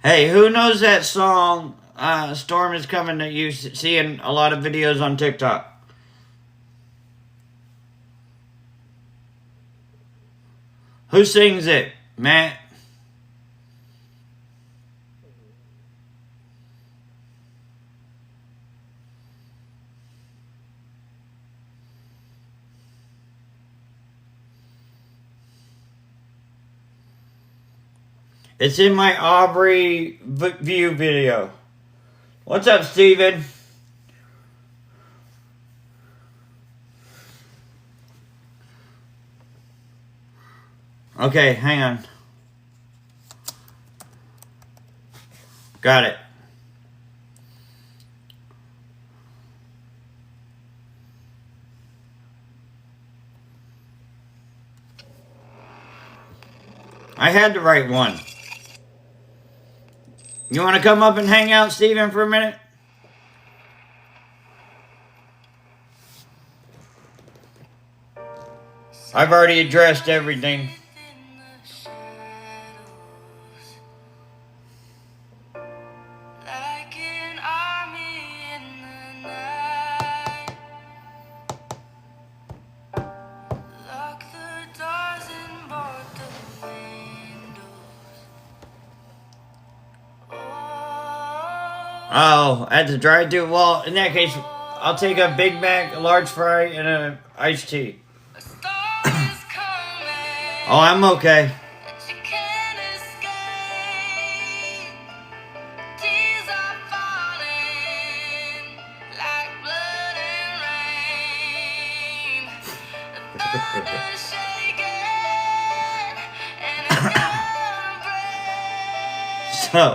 Hey, who knows that song, Storm is Coming, that you see in a lot of videos on TikTok? Who sings it? Matt? It's in my Aubrey View video. What's up, Steven? Okay, hang on. Got it. I had the right one. You want to come up and hang out, Steven, for a minute? I've already addressed everything. Like an army in the night. Lock the doors and board the windows. Oh, at the drive-thru? Well, in that case, I'll take a Big Mac, a large fry, and an iced tea. A storm is coming. Oh, I'm okay. That you can't escape. Tears are falling like blood and rain. The thunder's shaking and it's gonna break. So,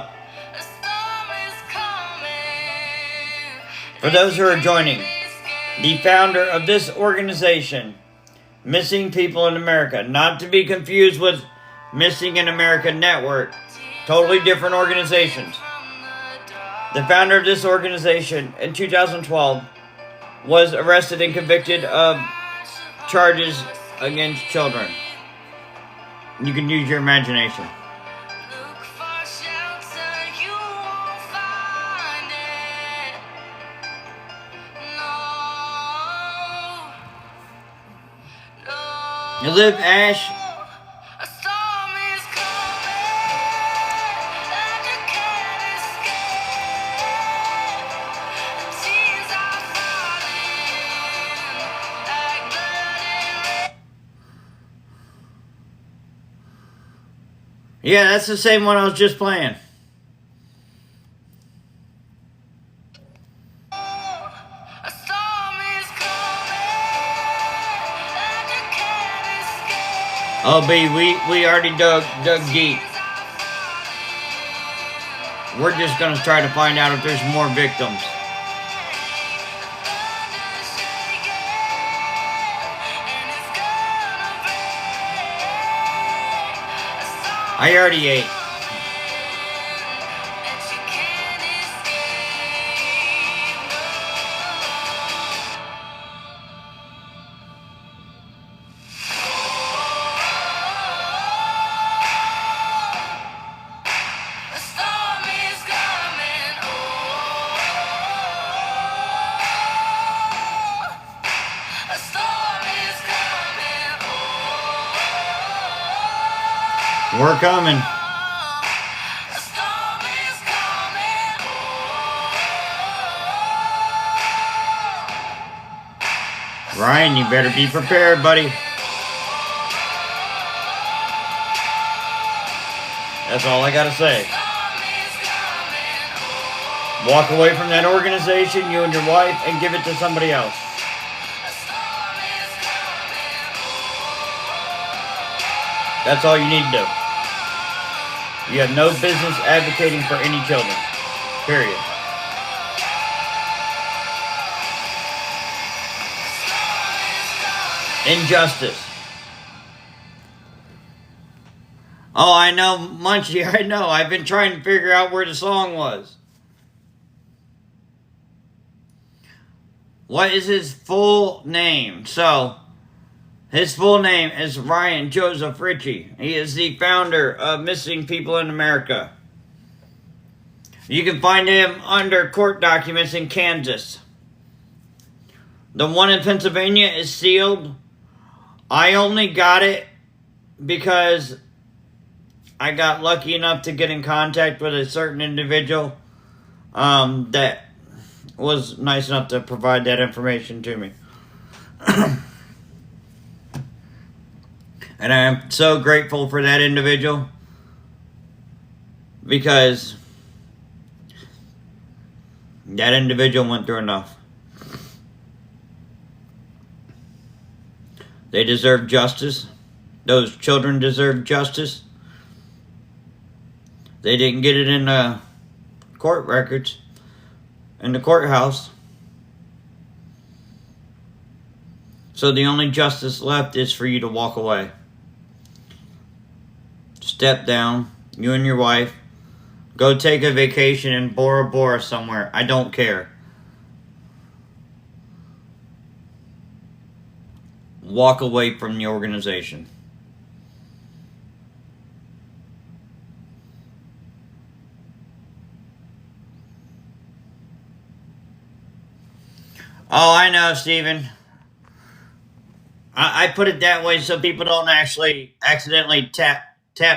A storm is coming. for those who are joining, the founder of this organization, Missing People in America, not to be confused with Missing in America Network, totally different organizations. The founder of this organization in 2012 was arrested and convicted of charges against children. You can use your imagination. Look for shelter, you won't find it. No, You live, Ash? a storm is coming that you can't escape. Tears are falling like blood and rain. Yeah, that's the same one I was just playing. A storm is coming that you can't escape. Oh, B, we already dug deep. We're just gonna try to find out if there's more victims. I already ate. A storm is coming. A storm is coming. We're coming. A storm is coming. Ryan, you better be prepared, buddy. That's all I gotta say. Walk away from that organization, you and your wife, and give it to somebody else. That's all you need to do. You have no business advocating for any children. Period. Injustice. Oh, I know, Munchie, I know. I've been trying to figure out where the song was. What is his full name? So, his full name is Ryan Joseph Ritchie. He is the founder of Missing People in America. You can find him under court documents in Kansas. The one in Pennsylvania is sealed. I only got it because I got lucky enough to get in contact with a certain individual that was nice enough to provide that information to me. And I am so grateful for that individual because that individual went through enough. They deserve justice. Those children deserve justice. They didn't get it in the court records, in the courthouse. So the only justice left is for you to walk away. Step down, you and your wife. Go take a vacation in Bora Bora somewhere. I don't care. Walk away from the organization. Oh, I know, Steven. I put it that way so people don't actually accidentally tap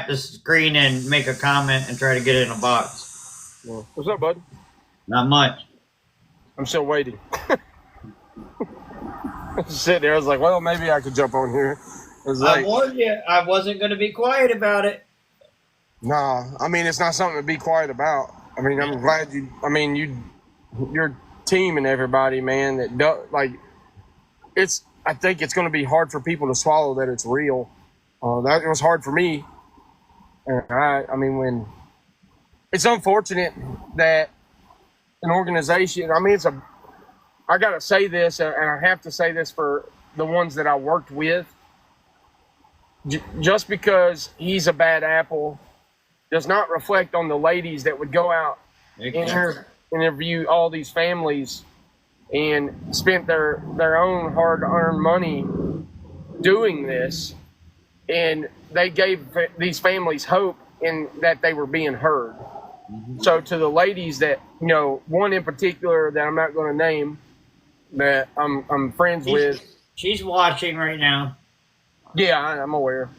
the screen and make a comment and try to get it in a box. Well, what's up, bud? Not much. I'm still waiting. Sitting there, I was like, well, maybe I could jump on here. It was I like, warned you. I wasn't going to be quiet about it. nah, I mean, it's not something to be quiet about. I mean, I'm glad your team and everybody, man, that like, I think it's going to be hard for people to swallow that it's real. That it was hard for me. And I mean, when it's unfortunate that an organization, I mean, I got to say this, and I have to say this for the ones that I worked with. Just because he's a bad apple does not reflect on the ladies that would go out and interview all these families and spent their own hard-earned money doing this, and they gave these families hope in that they were being heard. Mm-hmm. So to the ladies that, one in particular that I'm not going to name, that I'm friends with. She's watching right now. Yeah, I'm aware.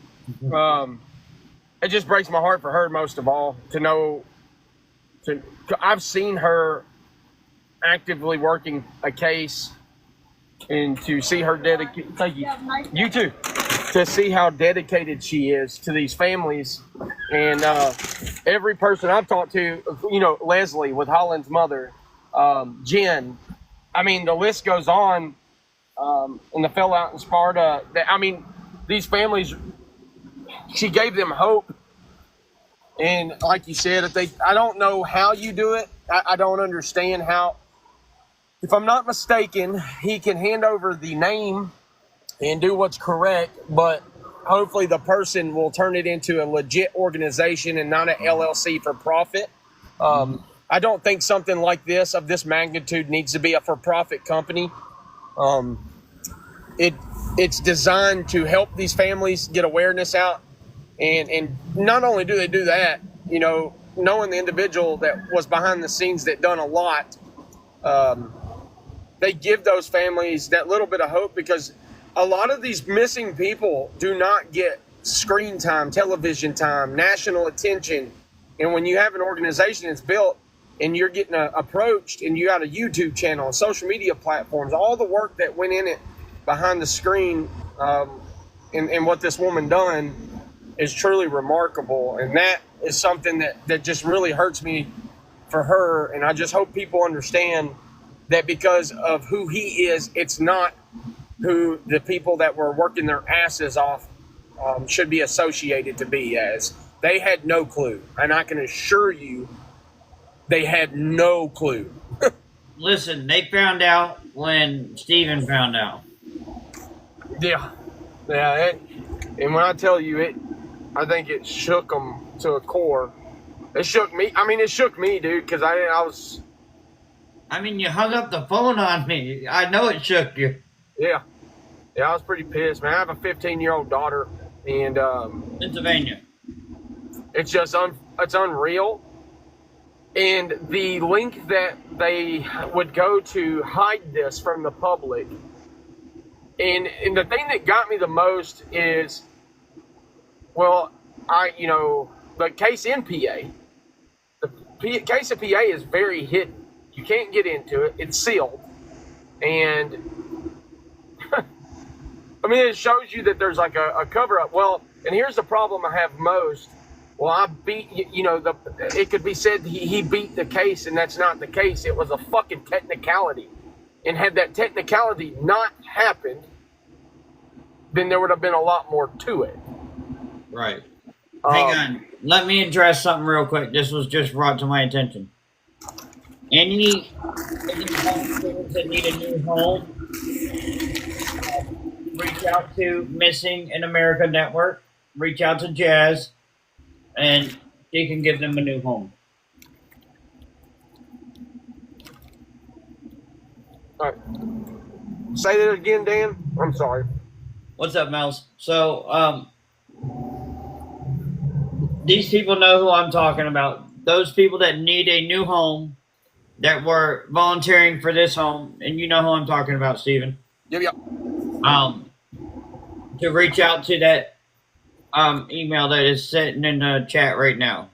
It just breaks my heart for her most of all to know. I've seen her actively working a case, and to see her dedicated. Thank you. You too. To see how dedicated she is to these families, and every person I've talked to, Leslie with Holland's mother, Jen. I mean, the list goes on. And the fellow out in Sparta. These families, she gave them hope. And like you said, I don't know how you do it. I don't understand how. If I'm not mistaken, he can hand over the name and do what's correct, but hopefully the person will turn it into a legit organization and not an LLC for profit. I don't think something like this, of this magnitude, needs to be a for-profit company. It's designed to help these families get awareness out, and not only do they do that, knowing the individual that was behind the scenes that done a lot, they give those families that little bit of hope, because a lot of these missing people do not get screen time, television time, national attention. And when you have an organization that's built and you're getting approached and you got a YouTube channel, social media platforms, all the work that went in it behind the screen, and what this woman done is truly remarkable. And that is something that just really hurts me for her. And I just hope people understand that because of who he is, it's not who the people that were working their asses off should be associated to be as. They had no clue. And I can assure you, they had no clue. Listen, they found out when Steven found out. Yeah. Yeah. And when I tell you I think it shook them to a core. It shook me. I mean, it shook me, dude, because I was... I mean, you hung up the phone on me. I know it shook you. Yeah. Yeah, I was pretty pissed, man. I have a 15-year-old daughter, and... Pennsylvania. It's just it's unreal. And the link that they would go to hide this from the public. And the thing that got me the most is, well, the case in PA. The case of PA is very hidden. You can't get into it. It's sealed. And I mean, it shows you that there's like a cover up. Well, and here's the problem I have most. Well, I beat, it could be said he beat the case, and that's not the case. It was a fucking technicality. And had that technicality not happened, then there would have been a lot more to it. Right. Hang on. Let me address something real quick. This was just brought to my attention. Any homeowners that need a new home, reach out to Missing in America Network. Reach out to Jazz, and she can give them a new home. All right. Say that again, Dan. I'm sorry. What's up, Mouse? So, these people know who I'm talking about. Those people that need a new home, that were volunteering for this home, and you know who I'm talking about, Steven. Yep. To reach out to that email that is sitting in the chat right now.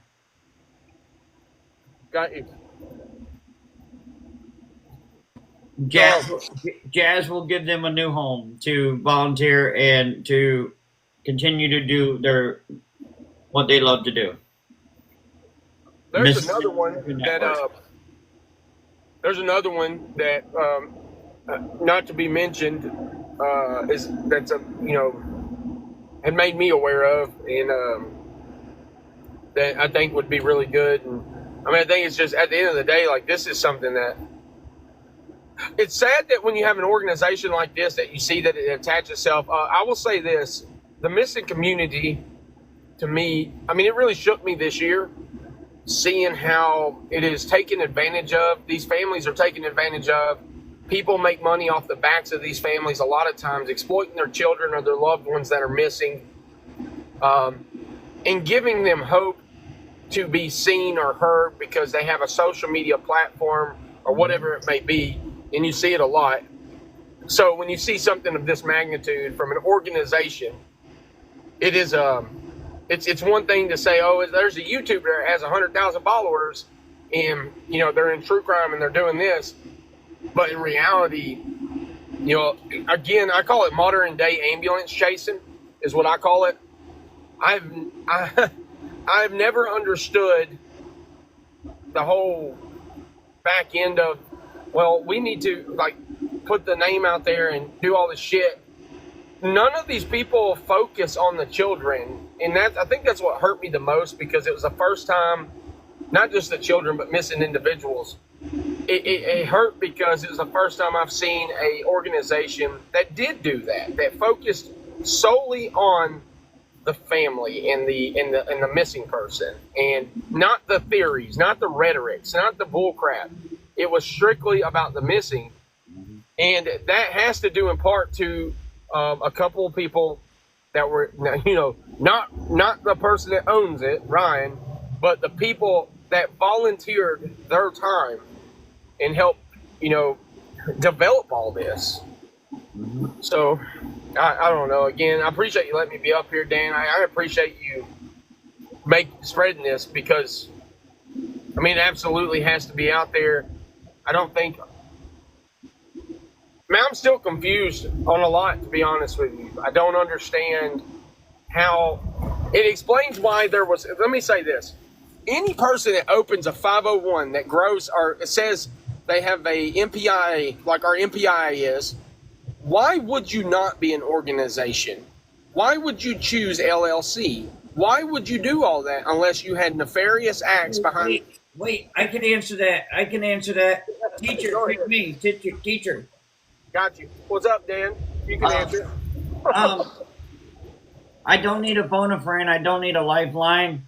Got you. Jazz will give them a new home to volunteer and to continue to do what they love to do. There's another one that there's another one that not to be mentioned had made me aware of, and that I think would be really good. And I mean, I think it's just at the end of the day, like, this is something that it's sad that when you have an organization like this that you see that it attaches itself. I will say this: the missing community, to me, I mean, it really shook me this year, seeing how it is taken advantage of. These families are taken advantage of. People make money off the backs of these families a lot of times, exploiting their children or their loved ones that are missing, and giving them hope to be seen or heard because they have a social media platform or whatever it may be, and you see it a lot. So when you see something of this magnitude from an organization, it is it's one thing to say, oh, there's a YouTuber that has 100,000 followers, and they're in true crime and they're doing this. But in reality, again, I call it modern day ambulance chasing, is what I call it. I've never understood the whole back end of, well, we need to put the name out there and do all this shit. None of these people focus on the children, and I think that's what hurt me the most, because it was the first time, not just the children, but missing individuals. It hurt because it was the first time I've seen a organization that did do that focused solely on the family and the missing person, and not the theories, not the rhetorics, not the bullcrap. It was strictly about the missing, and that has to do in part to a couple of people that were, not the person that owns it, Ryan, but the people that volunteered their time and helped, develop all this. So I don't know. Again, I appreciate you letting me be up here, Dan. I appreciate you spreading this because, I mean, it absolutely has to be out there. I don't think. Man, I'm still confused on a lot, to be honest with you. I don't understand how it explains why there was. Let me say this: any person that opens a 501 that grows, or it says they have a MPIA, like our MPIA is, why would you not be an organization? Why would you choose LLC? Why would you do all that unless you had nefarious acts behind? Wait, I can answer that. Teacher, pick me. Teacher. Got you. What's up, Dan? You can answer. I don't need a bona fide. I don't need a lifeline,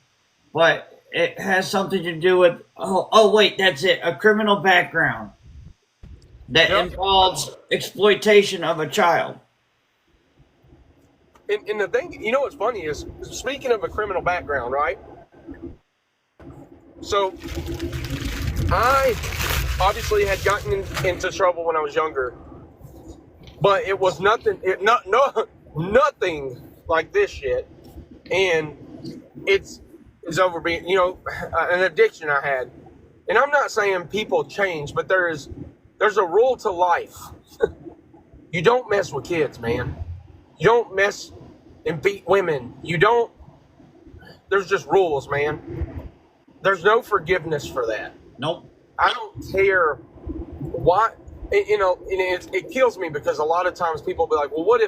but it has something to do with. Oh, wait, that's it. A criminal background that involves exploitation of a child. And the thing, you know what's funny is, speaking of a criminal background, right? So, I obviously had gotten into trouble when I was younger, but it was nothing, nothing like this shit. And it's over being, an addiction I had. And I'm not saying people change, but there's a rule to life. You don't mess with kids, man. You don't mess and beat women. There's just rules, man. There's no forgiveness for that. Nope. I don't care what, it kills me because a lot of times people be like, well, what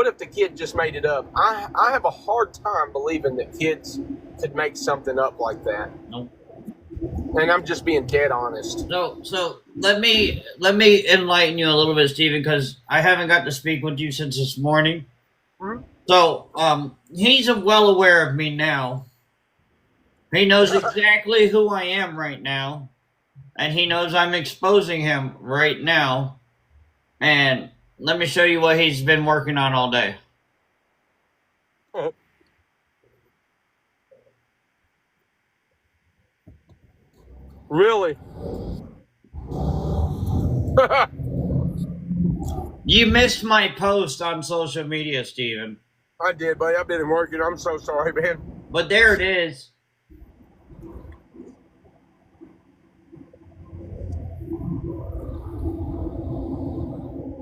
if the kid just made it up? I have a hard time believing that kids could make something up like that. Nope. And I'm just being dead honest. So let me enlighten you a little bit, Stephen, because I haven't got to speak with you since this morning. Mm-hmm. So he's well aware of me now. He knows exactly who I am right now, and he knows I'm exposing him right now. And let me show you what he's been working on all day. Oh. Really? You missed my post on social media, Steven. I did, buddy. I've been working. I'm so sorry, man. But there it is.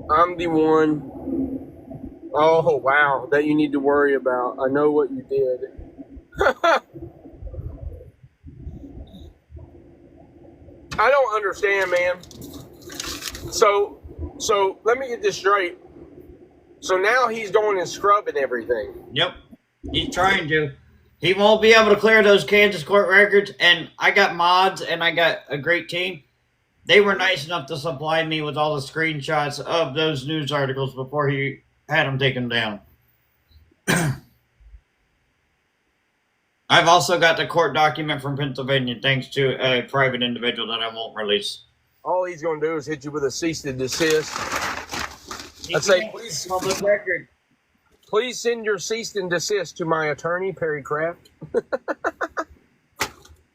I'm the one. Oh, wow. That you need to worry about. I know what you did. I don't understand, man. So let me get this straight. So now he's going and scrubbing everything. Yep. He's trying to. He won't be able to clear those Kansas court records, and I got mods, and I got a great team. They were nice enough to supply me with all the screenshots of those news articles before he had them taken down. I've also got the court document from Pennsylvania, thanks to a private individual that I won't release. All he's going to do is hit you with a cease and desist. I'd say, please, public record. Please send your cease and desist to my attorney, Perry Kraft.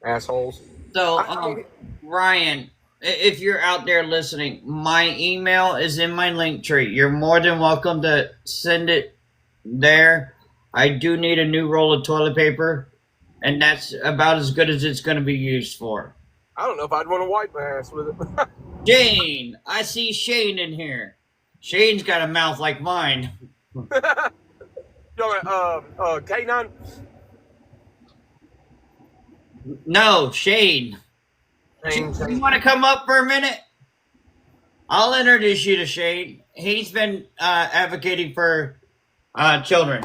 Assholes. So, Ryan, if you're out there listening, my email is in my link tree. You're more than welcome to send it there. I do need a new roll of toilet paper, and that's about as good as it's going to be used for. I don't know if I'd want to wipe my ass with it. Shane, I see Shane in here. Shane's got a mouth like mine. K9? No, Shane. Shane. You want to come up for a minute? I'll introduce you to Shane. He's been advocating for children.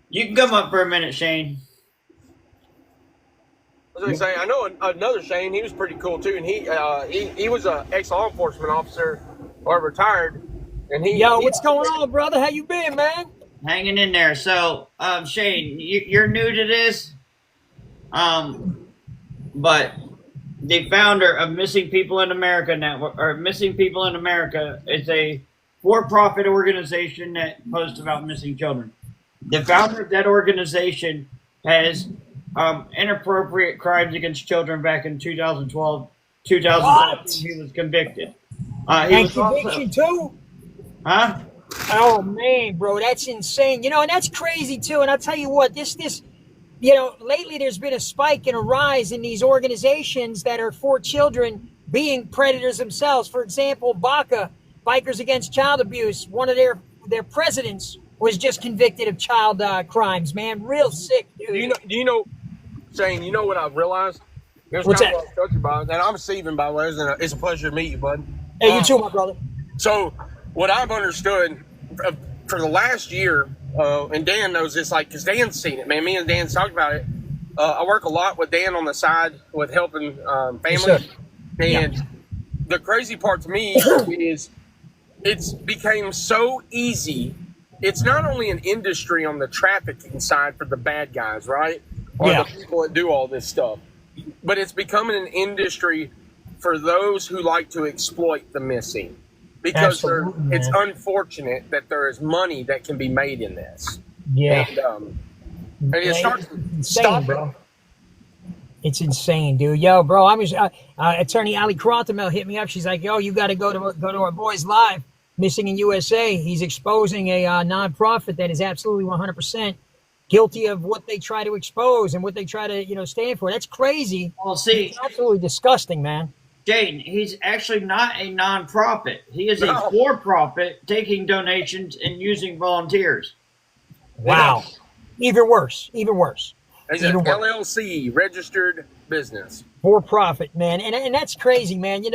You can come up for a minute, Shane. I was gonna say, I know another Shane. He was pretty cool too, and he was an ex-law enforcement officer or retired. And what's going on, brother? How you been, man? Hanging in there. So, Shane, you're new to this, but the founder of Missing People in America Network, or Missing People in America, is a for-profit organization that posts about missing children. The founder of that organization has inappropriate crimes against children back in 2012, 2013. He was convicted. And conviction too? Huh? Oh man, bro, that's insane. And that's crazy too. And I'll tell you what, this, lately there's been a spike and a rise in these organizations that are for children being predators themselves. For example, BACA, Bikers Against Child Abuse, one of their presidents was just convicted of child crimes, man. Real sick, dude. Shane, you know what I've realized? Here's What's kind of that? what I was talking about. And I'm Steven, by the way. It's a pleasure to meet you, bud. Hey, you too, my brother. So what I've understood for the last year, and Dan knows this, because Dan's seen it, man. Me and Dan's talked about it. I work a lot with Dan on the side with helping families. And the crazy part to me is it's became so easy. It's not only an industry on the trafficking side for the bad guys, right? Or the people that do all this stuff. But it's becoming an industry for those who like to exploit the missing. Because it's unfortunate that there is money that can be made in this. Yeah. And it starts insane, bro. It's insane, dude. Yo, bro, Attorney Ali Kratamel hit me up. She's like, yo, you got to go to our boys live, Missing in USA. He's exposing a nonprofit that is absolutely 100% guilty of what they try to expose and what they try to, stand for. That's crazy. Well, see, it's absolutely disgusting, man. Jane, he's actually not a nonprofit. He is a for-profit, taking donations and using volunteers. Wow. Even worse. It's an LLC, registered business. For profit, man. And that's crazy, man.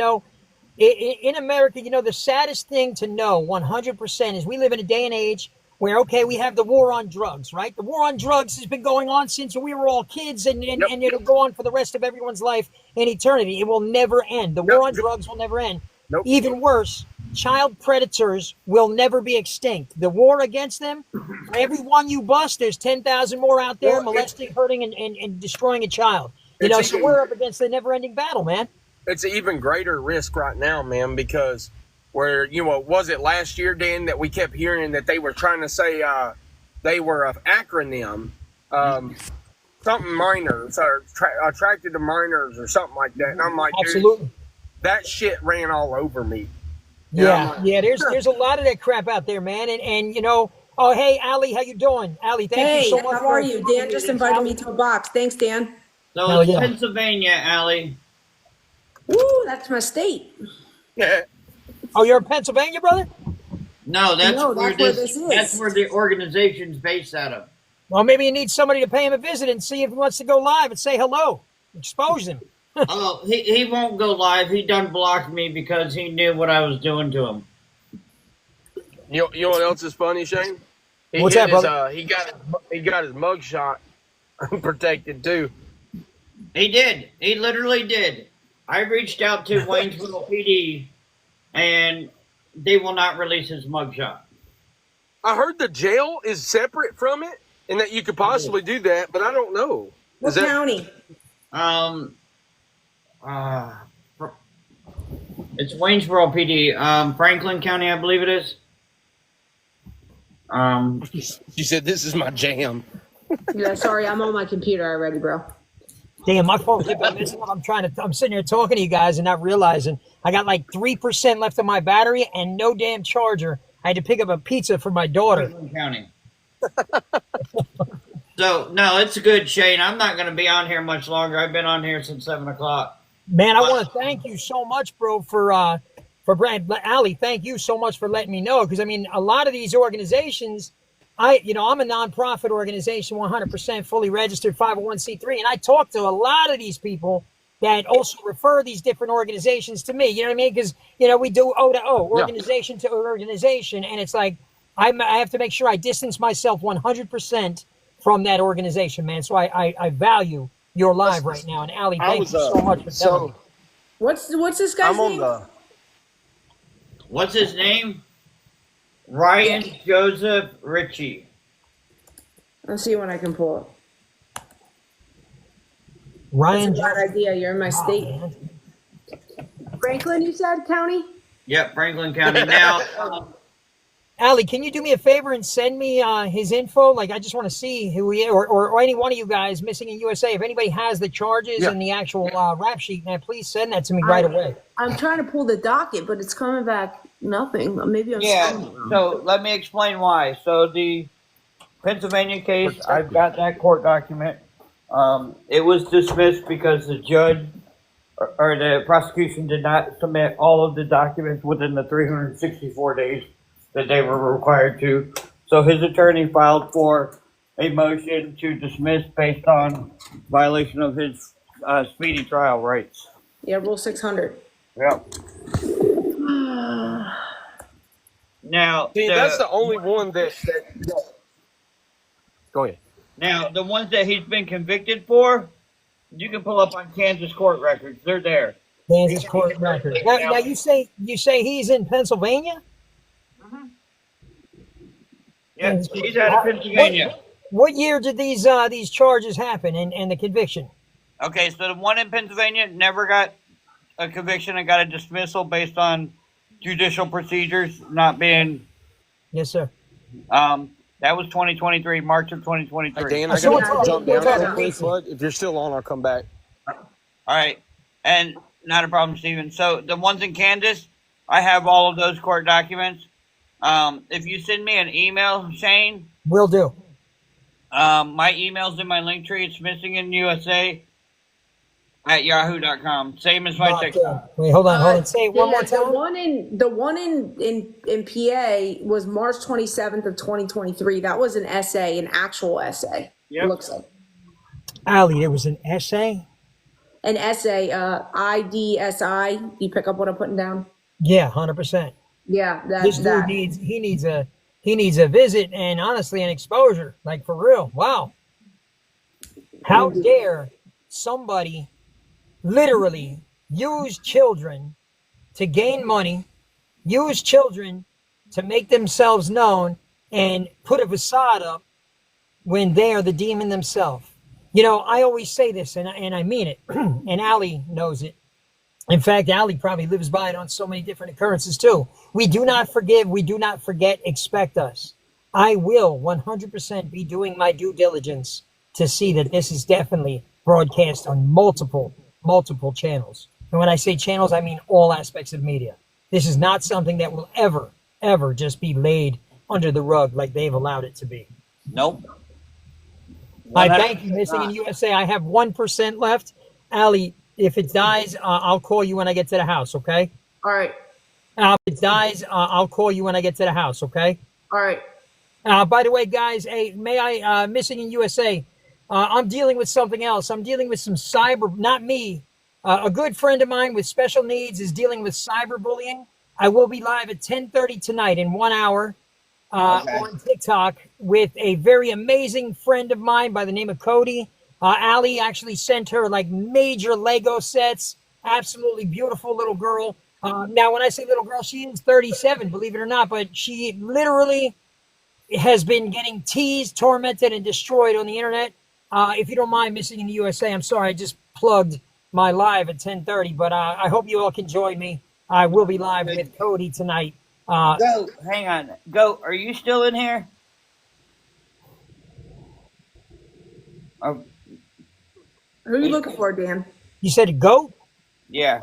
In America, the saddest thing to know 100% is we live in a day and age where, okay, we have the war on drugs, right? The war on drugs has been going on since we were all kids, and it'll go on for the rest of everyone's life in eternity. It will never end. The war on drugs will never end. Even worse, child predators will never be extinct. The war against them, for every one you bust, there's 10,000 more out there molesting, hurting, and destroying a child. So we're up against the never-ending battle, man. It's an even greater risk right now, man, because was it last year, Dan, that we kept hearing that they were trying to say they were an acronym, something minors, or attracted to minors or something like that. And I'm like, absolutely, dude, that shit ran all over me. There's a lot of that crap out there, man. And oh, hey, Ali, how you doing? Ali, thank you so much. How are you? Dan just invited me to a box. Thanks, Dan. So it's Pennsylvania, Ali. Woo, that's my state. Oh, you're in Pennsylvania, brother? No, that's where this is. That's where the organization's based out of. Well, maybe you need somebody to pay him a visit and see if he wants to go live and say hello. Expose him. Oh, he won't go live. He done blocked me because he knew what I was doing to him. You know what else is funny, Shane? What's that, brother? He got his mugshot protected too. He did. He literally did. I reached out to Waynesville PD, and they will not release his mugshot. I heard the jail is separate from it, and that you could possibly do that, but I don't know. What county? It's Waynesboro PD, Franklin County, I believe it is. She said, "This is my jam." Yeah, sorry, I'm on my computer already, bro. Damn, my phone kept on messing up. I'm sitting here talking to you guys and not realizing I got like 3% left of my battery and no damn charger. I had to pick up a pizza for my daughter. Franklin County. So, no, it's good, Shane. I'm not going to be on here much longer. I've been on here since 7 o'clock. Man, I want to thank you so much, bro, for Ali. Thank you so much for letting me know. Because, I mean, a lot of these organizations, I'm a nonprofit organization, 100% fully registered 501c3. And I talk to a lot of these people that also refer these different organizations to me. You know what I mean? Because, we do O to O, organization to organization. And it's like, I have to make sure I distance myself 100% from that organization, man. So I value your live right now. And Ali, thank you so much for telling me. What's this guy's name? What's his name? Ryan Joseph Ritchie. I'll see when I can pull it. Ryan, that's a bad idea. You're in my state. Man. Franklin, you said county? Yep, Franklin County. Now, Ali, can you do me a favor and send me his info? Like, I just want to see who he is, or any one of you guys missing in USA. If anybody has the charges Yeah. and the actual rap sheet, man, please send that to me right away. I'm trying to pull the docket, but it's coming back nothing. Maybe I'm Yeah, spelling it wrong. so let me explain why. So the Pennsylvania case, I've got that court document. It was dismissed because the judge or the prosecution did not submit all of the documents within the 364 days that they were required to. So his attorney filed for a motion to dismiss based on violation of his speedy trial rights. Yeah, Rule 600. Yep. Now, See, that's the only one that. Go ahead. Now, the ones that he's been convicted for, you can pull up on Kansas court records. They're there. Kansas court record. Now you say he's in Pennsylvania? Yeah, he's out of Pennsylvania. What year did these charges happen and the conviction? Okay, so the one in Pennsylvania never got a conviction and got a dismissal based on judicial procedures not being. Yes, sir. That was 2023, March of 2023. Hey, Dan, I So got to what's jump up? down What's up? real quick, bud. If you're still on, I'll come back. All right, and not a problem, Stephen. So the ones in Kansas, I have all of those court documents. If you send me an email, Shane, Will do. my email's in my link tree. It's missing in USA at yahoo.com. Same as my TikTok. Wait, hold on. Say it one more The time. one in PA was March 27th of 2023. That was an essay, an actual essay. Yep. It looks like Ali, there was an essay. an essay. IDSI. You pick up what I'm putting down? Yeah, 100%. Yeah, This that's dude that. needs a visit and honestly an exposure. Like for real. Wow. How dare somebody literally use children to gain money, use children to make themselves known, and put a facade up when they are the demon themselves. You know, I always say this, and I mean it, and Ali knows it. In fact, Ali probably lives by it on so many different occurrences too. We do not forgive, we do not forget, expect us. I will 100% be doing my due diligence to see that this is definitely broadcast on multiple channels. And when I say channels, I mean all aspects of media. This is not something that will ever just be laid under the rug like they've allowed it to be. Nope. I thank you, Missing in USA. I have 1% left. Ali, if it dies, I'll call you when I get to the house, okay? All right. If it dies, I'll call you when I get to the house, okay? All right. By the way, guys, hey, may I, Missing in USA, I'm dealing with something else. I'm dealing with some not me. A good friend of mine with special needs is dealing with cyberbullying. I will be live at 10:30 tonight in 1 hour on TikTok with a very amazing friend of mine by the name of Cody. Ali actually sent her like major Lego sets. Absolutely beautiful little girl. Now, when I say little girl, she is 37, believe it or not, but she literally has been getting teased, tormented, and destroyed on the internet. If you don't mind, Missing in the USA, I'm sorry, I just plugged my live at 10:30, but I hope you all can join me. I will be live with Cody tonight. Go, hang on. Go, are you still in here? Who are you looking for, Dan? You said goat? Yeah.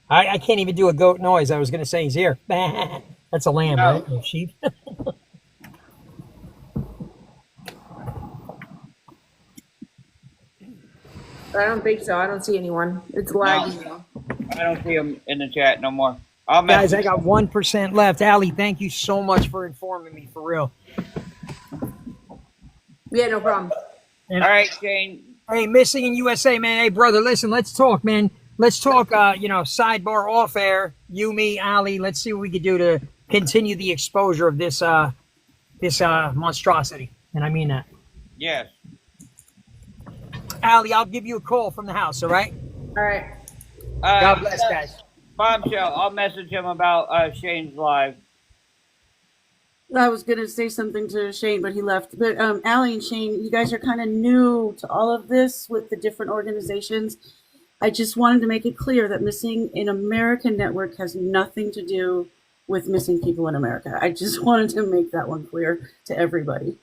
I can't even do a goat noise. I was going to say he's here. That's a lamb, No. right? A sheep. I don't think so. I don't see anyone. It's lagging now. I don't see him in the chat no more. I'll Guys, message. I got 1% left. Ali, thank you so much for informing me, for real. Yeah, no problem. All right, Shane. Hey, Missing in USA, man. Hey, brother, listen, let's talk, man. Let's talk, sidebar off air. You, me, Ali. Let's see what we can do to continue the exposure of this monstrosity. And I mean that. Yes. Ali, I'll give you a call from the house, all right? All right. God bless, guys. Bombshell, I'll message him about Shane's live. I was going to say something to Shane, but he left. But Allie and Shane, you guys are kind of new to all of this with the different organizations. I just wanted to make it clear that Missing in America Network has nothing to do with missing people in America. I just wanted to make that one clear to everybody.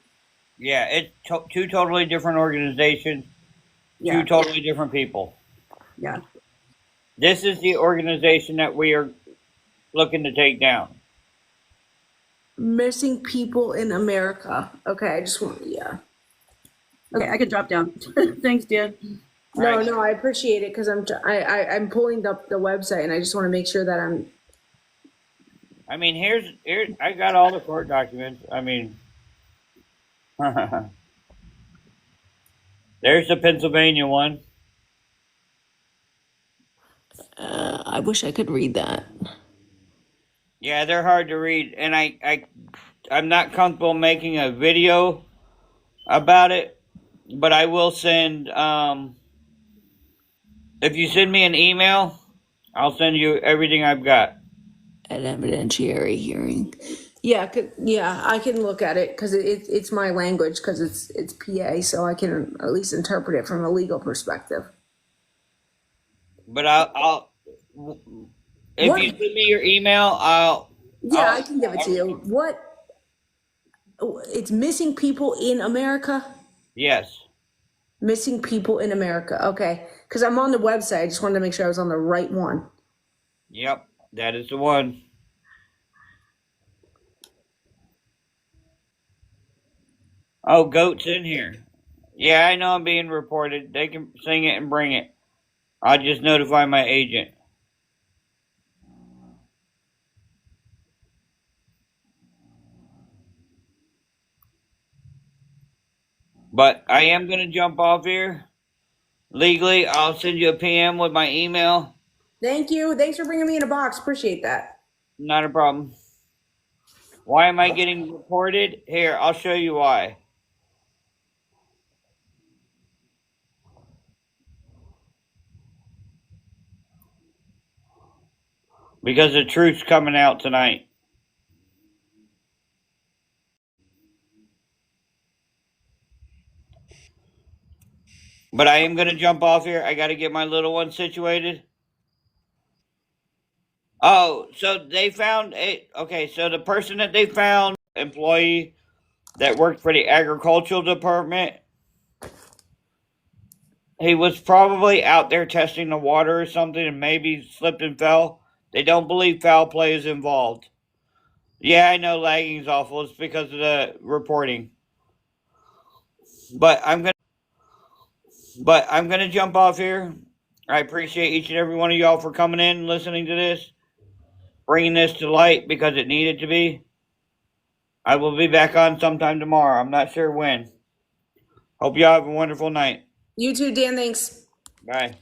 Yeah, it's two totally different organizations, Yeah. two totally different people. Yeah. This is the organization that we are looking to take down. Missing people in America. Okay, I just want, yeah. Okay, I can drop down. Thanks, Dan. No, Right. no, I appreciate it because I'm pulling up the website and I just want to make sure that I'm. I mean, here I got all the court documents. I mean, there's the Pennsylvania one. I wish I could read that. Yeah, they're hard to read, and I'm not comfortable making a video about it, but I will send. If you send me an email, I'll send you everything I've got. An evidentiary hearing. Yeah, yeah, I can look at it because it's my language because it's PA, so I can at least interpret it from a legal perspective. But if What? you send me your email, Yeah, I can give it to you. What? It's missing people in America. Yes. Missing people in America. Okay, because I'm on the website. I just wanted to make sure I was on the right one. Yep, that is the one. Oh, Goat's in here. Yeah, I know I'm being reported. They can sing it and bring it. I'll just notify my agent. But I am going to jump off here. Legally, I'll send you a PM with my email. Thank you. Thanks for bringing me in a box. Appreciate that. Not a problem. Why am I getting reported? Here, I'll show you why. Because the truth's coming out tonight. But I am going to jump off here. I got to get my little one situated. Oh, so they found okay, so the person that they found, employee that worked for the agricultural department, he was probably out there testing the water or something and maybe slipped and fell. They don't believe foul play is involved. Yeah, I know lagging's awful. It's because of the reporting. But I'm gonna jump off here. I appreciate each and every one of y'all for coming in and listening to this, bringing this to light because it needed to be. I will be back on sometime tomorrow. I'm not sure when. Hope y'all have a wonderful night. You too, Dan. Thanks. Bye.